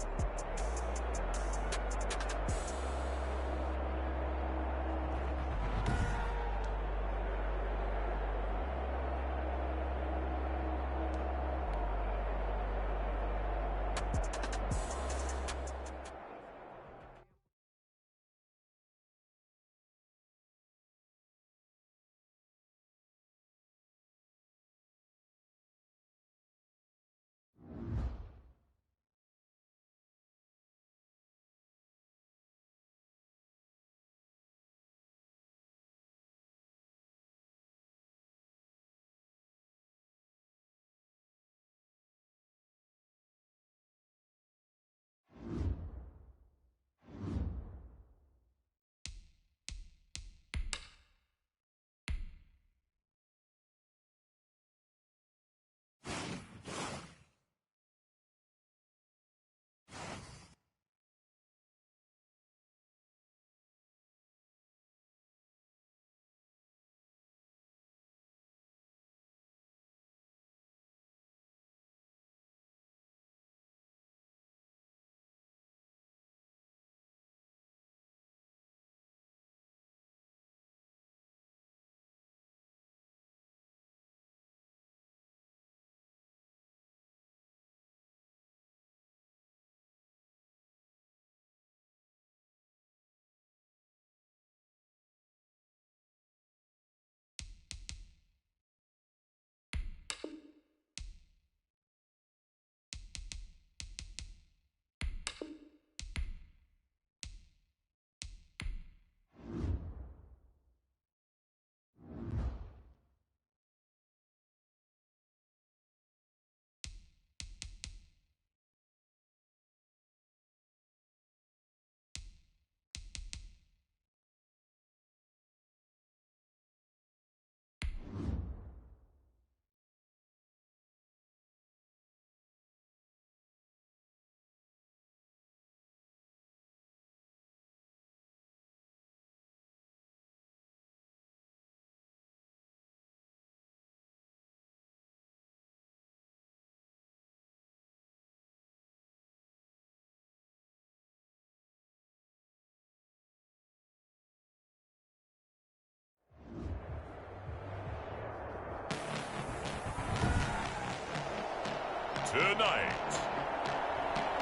tonight.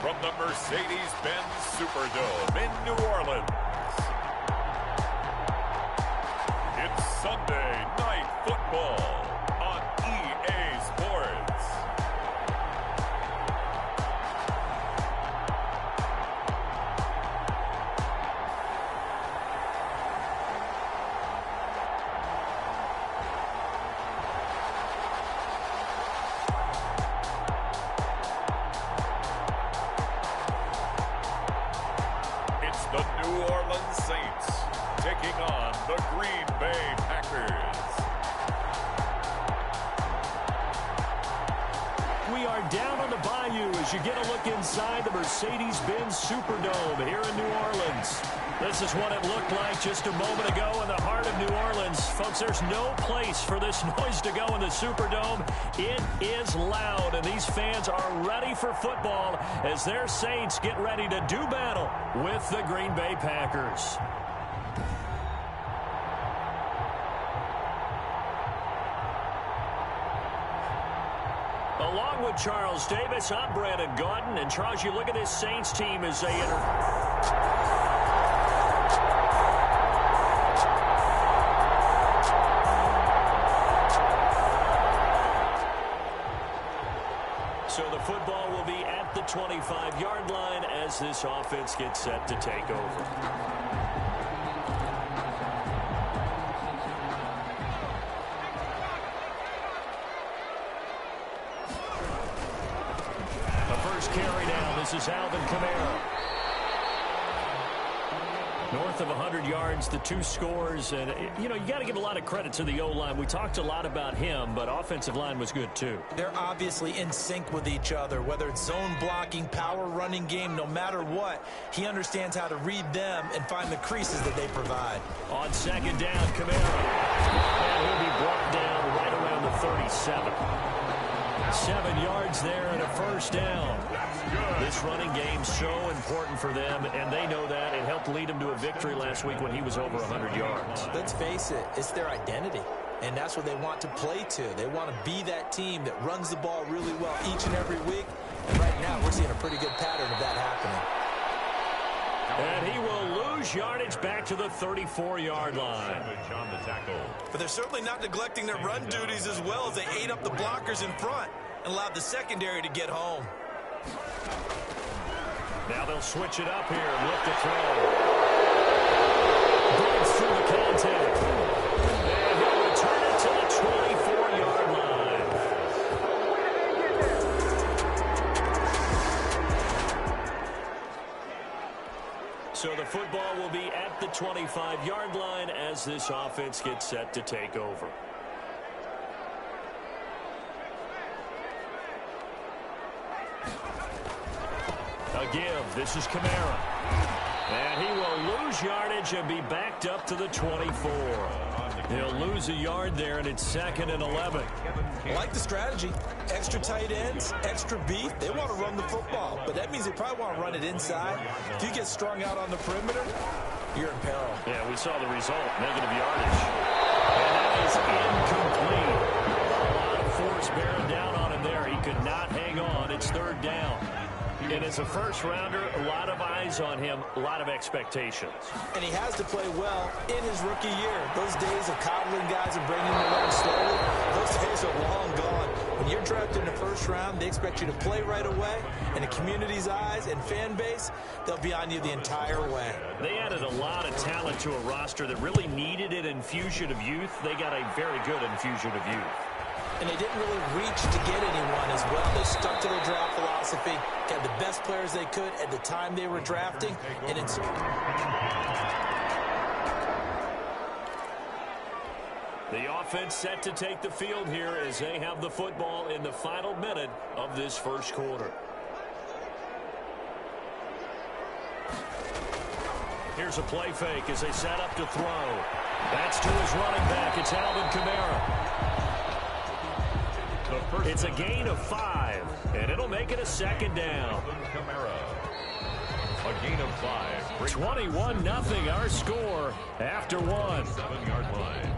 From the Mercedes-Benz Superdome in New Orleans, it's Sunday Night Football on EA Sports. It's the New Orleans Saints taking on the Green Bay Packers. We are down on the bayou as you get a look inside the Mercedes-Benz Superdome here in New Orleans. This is what it looked like just a moment ago in the heart of New Orleans. Folks, there's no place for this noise to go in the Superdome. It is loud, and these fans are ready for football as their Saints get ready to do battle with the Green Bay Packers. Along with Charles Davis, I'm Brandon Gaudin. And Charles, you look at this Saints team as they enter. So the football will be at the 25-yard line as this offense gets set to take over. Carry down. This is Alvin Kamara. North of 100 yards, the 2 scores. And, you know, you got to give a lot of credit to the O-line. We talked a lot about him, but offensive line was good, too. They're obviously in sync with each other, whether it's zone blocking, power running game, no matter what. He understands how to read them and find the creases that they provide. On second down, Kamara. And he'll be brought down right around the 37. 7 yards there and a first down. This running game so important for them, and they know that. It helped lead them to a victory last week when he was over 100 yards. Let's face it, it's their identity, and that's what they want to play to. They want to be that team that runs the ball really well each and every week, and right now we're seeing a pretty good pattern of that happening. And he will lose yardage back to the 34-yard line. But they're certainly not neglecting their run duties as well as they ate up the blockers in front and allowed the secondary to get home. Now they'll switch it up here and look to throw. Breaks through the contact. And he'll return it to the 24-yard line. So the football will be at the 25-yard line as this offense gets set to take over. A give. This is Kamara. And he will lose yardage and be backed up to the 24. He'll lose a yard there, and it's 2nd and 11. I like the strategy. Extra tight ends, extra beef. They want to run the football, but that means they probably want to run it inside. If you get strung out on the perimeter, you're in peril. Yeah, we saw the result. Negative yardage. And that is incomplete. A lot of force bearing down on him there. He could not hang on. It's 3rd down. And as a first-rounder, a lot of eyes on him, a lot of expectations. And he has to play well in his rookie year. Those days of coddling guys and bringing them along slowly, those days are long gone. When you're drafted in the first round, they expect you to play right away. And the community's eyes and fan base, they'll be on you the entire way. They added a lot of talent to a roster that really needed an infusion of youth. They got a very good infusion of youth. And they didn't really reach to get anyone as well. They stuck to their draft philosophy, got the best players they could at the time they were drafting. And the offense set to take the field here as they have the football in the final minute of this first quarter. Here's a play fake as they set up to throw. That's to his running back. It's Alvin Kamara. It's a gain of 5, and it'll make it a 2nd down. A gain of 5. 21-0 our score after 1. 7-yard line.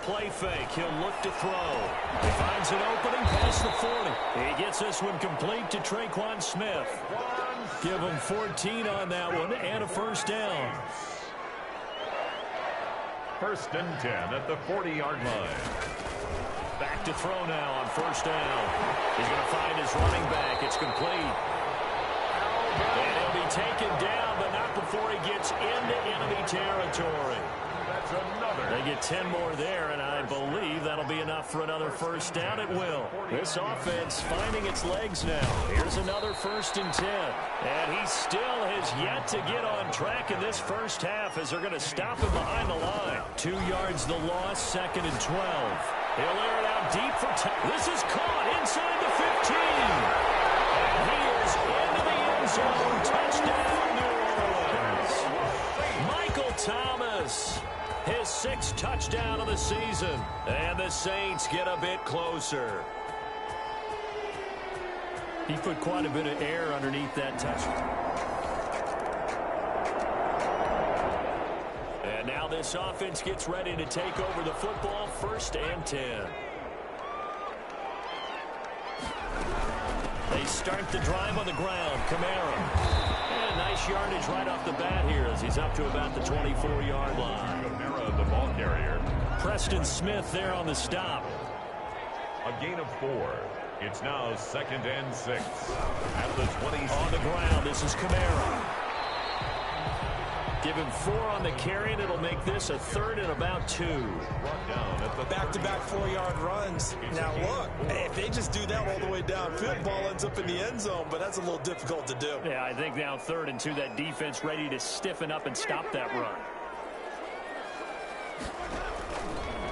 play fake. He'll look to throw. He finds an opening past the 40. He gets this one complete to Traquan Smith. Give him 14 on that one and a first down. First and 10 at the 40-yard line. Back to throw now on first down. He's going to find his running back. It's complete. And he'll be taken down, but not before he gets into enemy territory. That's another. They get 10 more there, and I believe that'll be enough for another first down. It will. This offense finding its legs now. Here's another first and 10. And he still has yet to get on track in this first half as they're going to stop him behind the line. 2 yards the loss, second and 12. He'll air it out deep for 10. This is caught inside the 15. And he is into the end zone. Touchdown, New Orleans. Michael Thomas, his 6th touchdown of the season. And the Saints get a bit closer. He put quite a bit of air underneath that touchdown. And now this offense gets ready to take over the football, first and 10. They start the drive on the ground. Kamara. And nice yardage right off the bat here as he's up to about the 24-yard line. Kamara, the ball carrier. Preston Smith there on the stop. A gain of 4. It's now second and 6 at the 20. On the ground, this is Kamara. Give him 4 on the carry, and it'll make this a third and about 2. Back-to-back 4-yard runs. Now, look, if they just do that all the way downfield, ball ends up in the end zone, but that's a little difficult to do. Yeah, I think now 3rd and 2, that defense ready to stiffen up and stop that run.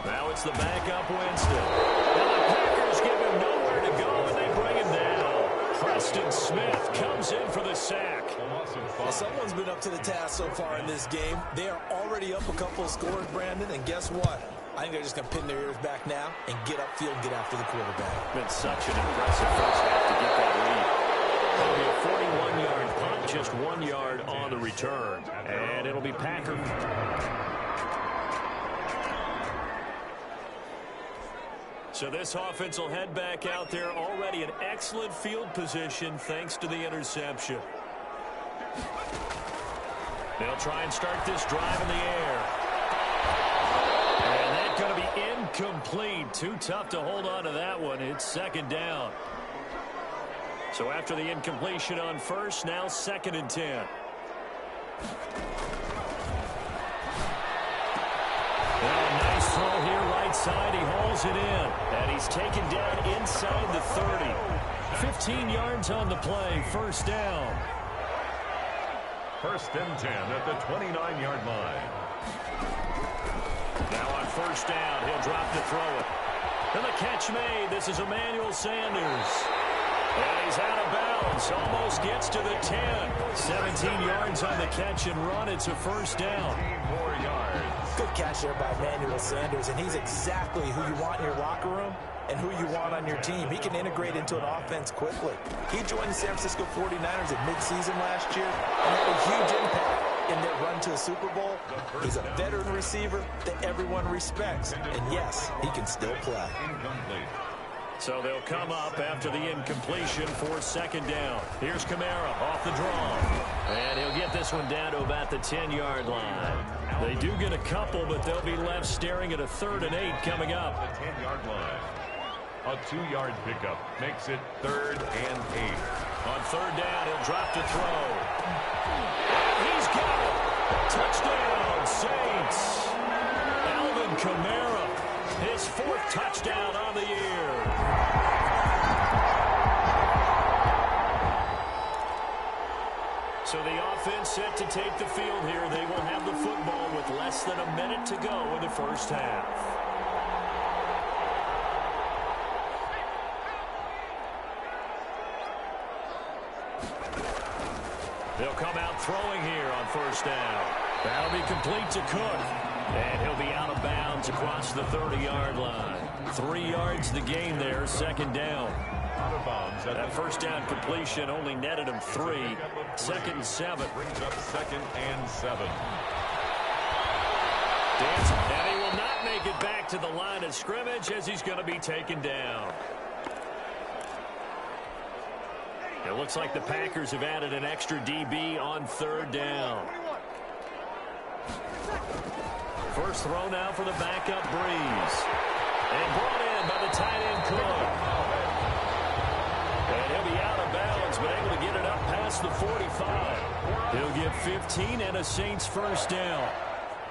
Now it's the backup Winston. And the Packers give him nowhere to go, and they bring him down. Preston Smith comes in for the sack. Well, someone's been up to the task so far in this game. They are already up a couple of scores, Brandon, and guess what? I think they're just going to pin their ears back now and get upfield and get after the quarterback. Been such an impressive first half to get that lead. It'll be a 41-yard punt, just 1 yard on the return. And it'll be Packer. So this offense will head back out there, already in excellent field position thanks to the interception. They'll try and start this drive in the air. And that's going to be incomplete. Too tough to hold on to that one. It's second down. So after the incompletion on first, now second and 10. Nice throw here right side. He hauls it in. And he's taken down inside the 30. 15 yards on the play. First down. First and 10 at the 29-yard line. Now on first down, he'll drop to throw it. And the catch made. This is Emmanuel Sanders. And he's out of bounds. Almost gets to the 10. 17 yards on the catch and run. It's a first down. 4 yards. Good catch there by Emmanuel Sanders, and he's exactly who you want in your locker room and who you want on your team. He can integrate into an offense quickly. He joined the San Francisco 49ers at midseason last year and had a huge impact in their run to the Super Bowl. He's a veteran receiver that everyone respects. And yes, he can still play. Incomplete. So they'll come up after the incompletion for second down. Here's Kamara off the draw. And he'll get this one down to about the 10-yard line. They do get a couple, but they'll be left staring at a 3rd and 8 coming up. The 10-yard line. A 2-yard pickup makes it 3rd and 8. On third down, he'll drop to throw. And he's got it. Touchdown, Saints. Alvin Kamara, his 4th touchdown on the year. So the offense set to take the field here. They will have the football with less than a minute to go in the first half. They'll come out throwing here on first down. That'll be complete to Cook. And he'll be out of bounds across the 30-yard line. 3 yards the gain there, second down. Out of bounds. That first down completion only netted him 3. Second and 7. Brings up second and 7. Dance, and he will not make it back to the line of scrimmage as he's going to be taken down. It looks like the Packers have added an extra DB on third down. First throw now for the backup Breeze. And brought in by the tight end Cook. And he'll be out of bounds, but able to get it up past the 45. He'll get 15 and a Saints first down.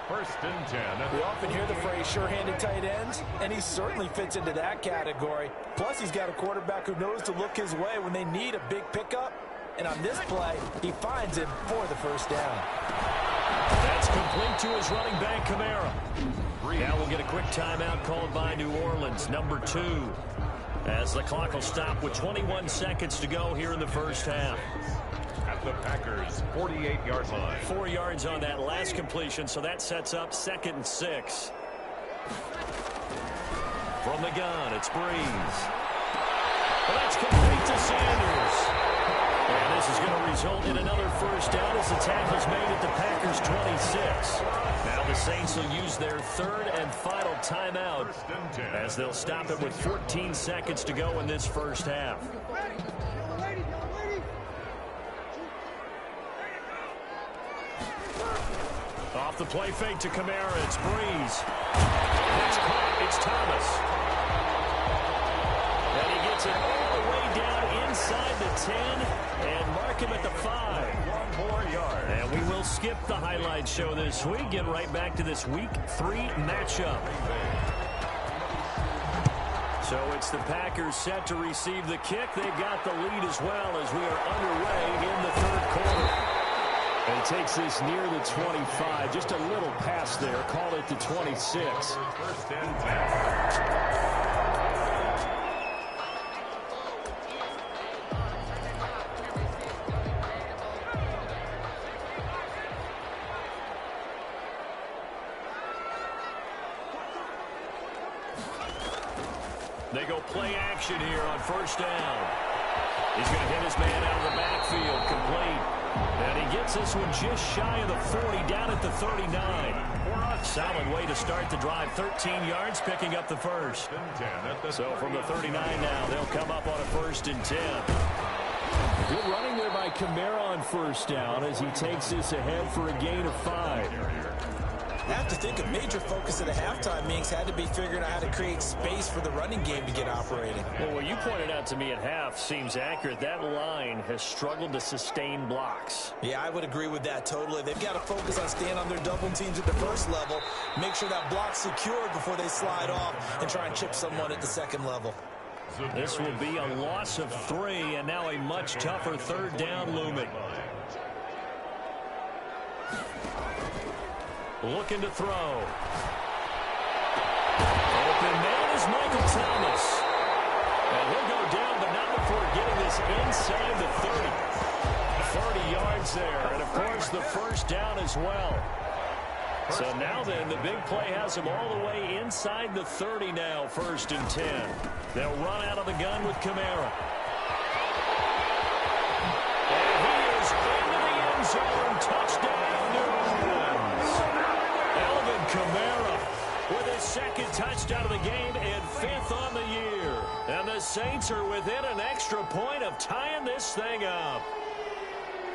First and 10. We often hear the phrase sure-handed tight ends, and he certainly fits into that category. Plus, he's got a quarterback who knows to look his way when they need a big pickup. And on this play, he finds him for the first down. That's complete to his running back, Kamara. Now we'll get a quick timeout called by New Orleans, number 2. As the clock will stop with 21 seconds to go here in the first half. At the Packers' 48-yard line. 4 yards on that last completion, so that sets up 2nd and 6. From the gun, it's Breeze. Well, that's complete to Sanders. And this is going to result in another first down as the tackle's made at the Packers' 26. Now the Saints will use their third and final timeout as they'll stop it with 14 seconds to go in this first half. Off the play fake to Kamara, it's Breeze. That's caught, it's Thomas. And he gets it all the way down inside the 10 and mark him at the 5. 1 more yard. And we will skip the highlight show this week. Get right back to this Week 3 matchup. So it's the Packers set to receive the kick. They've got the lead as well as we are underway in the third quarter. And he takes this near the 25. Just a little pass there. Call it the 26. First and 10. They go play action here on first down. He's going to hit his man out of the backfield, complete. And he gets this one just shy of the 40, down at the 39. Solid way to start the drive. 13 yards, picking up the first. So from the 39 now, they'll come up on a 1st and 10. Good running there by Kamara on first down as he takes this ahead for a gain of 5. I have to think a major focus of the halftime meetings had to be figuring out how to create space for the running game to get operating. Well, what you pointed out to me at half seems accurate. That line has struggled to sustain blocks. Yeah, I would agree with that totally. They've got to focus on staying on their double teams at the first level, make sure that block's secured before they slide off and try and chip someone at the second level. This will be a loss of 3, and now a much tougher third down looming. Looking to throw. Open man is Michael Thomas. And he'll go down, but not before getting this inside the 30. 30 yards there, and of course the first down as well. So now then, the big play has him all the way inside the 30 now, 1st and 10. They'll run out of the gun with Kamara. And he is into the end zone. Touchdown, New Orleans. Alvin Kamara with his 2nd touchdown of the game and 5th on the year. And the Saints are within an extra point of tying this thing up.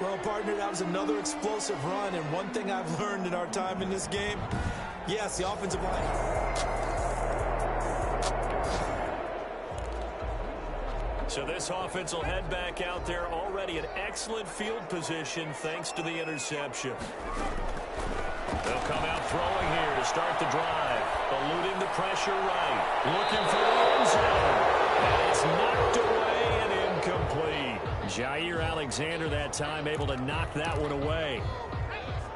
Well, partner, that was another explosive run, and one thing I've learned in our time in this game, yes, the offensive line. So this offense will head back out there, already in excellent field position thanks to the interception. They'll come out throwing here to start the drive, eluding the pressure right, looking for the end zone, and it's knocked away and incomplete. Jair Alexander that time able to knock that one away.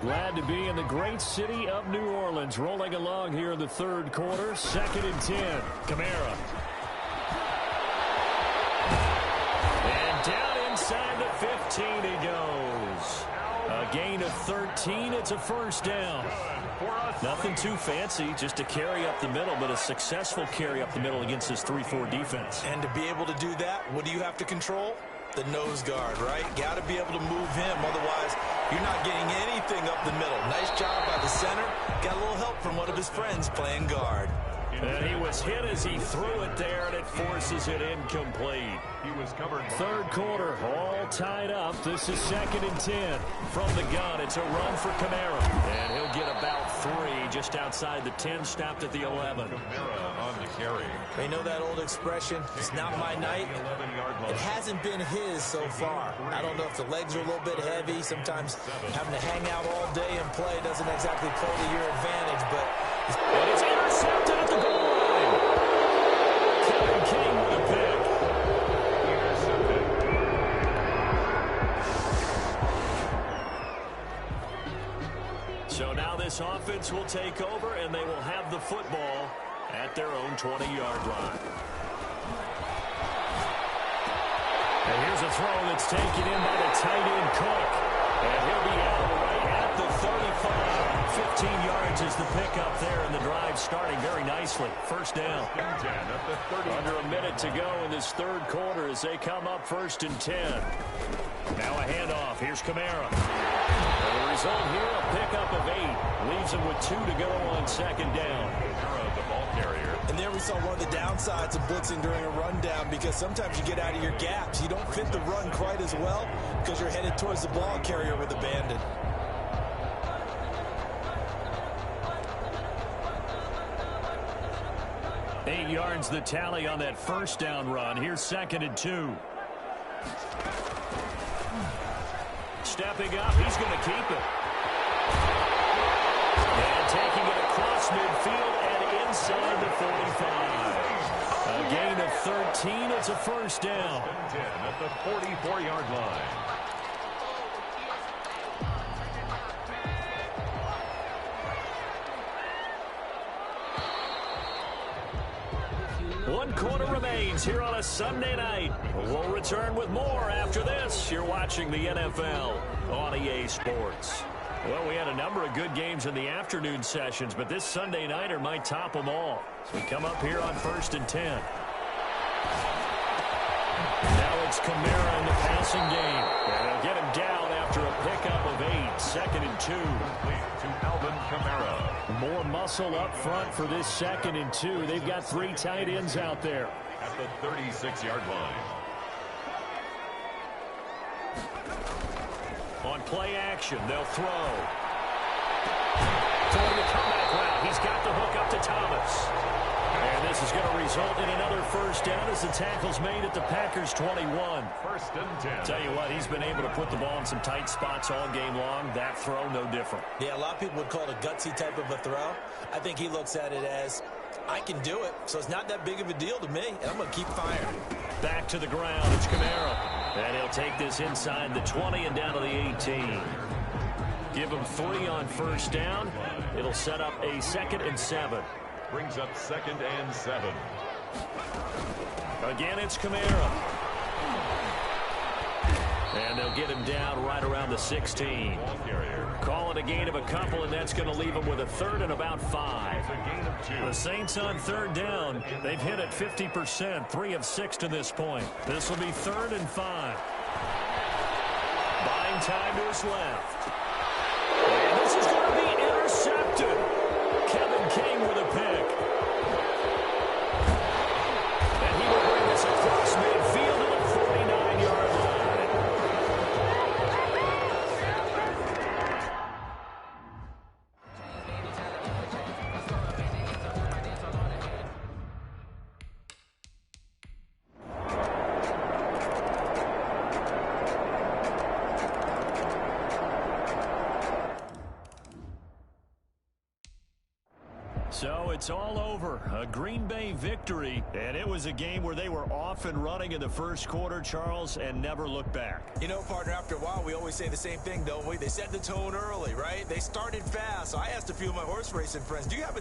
Glad to be in the great city of New Orleans, rolling along here in the third quarter. 2nd and 10. Kamara. And down inside the 15 he goes. A gain of 13. It's a first down. Nothing too fancy, just a carry up the middle, but a successful carry up the middle against this 3-4 defense. And to be able to do that, what do you have to control? The nose guard, right? Got to be able to move him. Otherwise, You're not getting anything up the middle. Nice job by the center. Got a little help from one of his friends playing guard. And he was hit as he threw it there, and it forces it incomplete. He was covered. Third quarter, all tied up. This is 2nd and 10. From the gun, it's a run for Kamara. And he'll get about 3 just outside the 10, stopped at the 11. Kamara on the carry. They know that old expression, it's not my night. It hasn't been his so far. I don't know if the legs are a little bit heavy. Sometimes having to hang out all day and play doesn't exactly play to your advantage, but... And it's intercepted at the goal line. Kevin King with a pick. So now this offense will take over, and they will have the football at their own 20-yard line. And here's a throw that's taken in by the tight end Cook. And he'll be out right at the 35. 15 yards is the pickup there, and the drive starting very nicely. First down. Under a minute to go in this third quarter as they come up 1st and 10. Now a handoff. Here's Kamara. And the result here, a pickup of 8. Leaves him with 2 to go on 2nd down. Kamara, the ball carrier. And there we saw one of the downsides of blitzing during a rundown, because sometimes you get out of your gaps. You don't fit the run quite as well because you're headed towards the ball carrier with abandon. Eight yards the tally on that first down run. Here's 2nd and 2. Stepping up, he's going to keep it. And taking it across midfield and inside the 45. A gain of 13, it's a first down. 10 at the 44-yard line. One quarter remains here on a Sunday night. We'll return with more after this. You're watching the NFL on EA Sports. Well, we had a number of good games in the afternoon sessions, but this Sunday nighter might top them all. So we come up here on 1st and 10. Now it's Kamara in the passing game. And they'll get him down after a pickup of 8. 2nd and 2. To Alvin Kamara. More muscle up front for this 2nd and 2. They've got 3 tight ends out there. At the 36-yard line. On play action, they'll throw. Throwing the comeback route. He's got the hook up to Thomas. And this is going to result in another first down as the tackle's made at the Packers' 21. 1st and 10. Tell you what, he's been able to put the ball in some tight spots all game long. That throw, no different. Yeah, a lot of people would call it a gutsy type of a throw. I think he looks at it as, I can do it, so it's not that big of a deal to me, and I'm going to keep firing. Back to the ground, it's Kamara. And he'll take this inside the 20 and down to the 18. Give him 3 on first down. It'll set up a 2nd and 7. Brings up 2nd and 7. Again, it's Kamara. And they'll get him down right around the 16. Ball carrier. Call it a gain of a couple, and that's going to leave him with a 3rd and about 5. It's a gain of 2. The Saints on 3rd down. They've hit it 50%, 3 of 6 to this point. This will be 3rd and 5. Buying time to his left. And this is going to be intercepted. Kevin King with a pick. And he will bring this across midfield to the 49-yard line. So it's all over. A Green Bay victory, and it was a game where they were off and running in the first quarter, Charles, and never looked back. You know, partner, after a while, we always say the same thing, don't we? They set the tone early, right? They started fast. So I asked a few of my horse racing friends, do you have a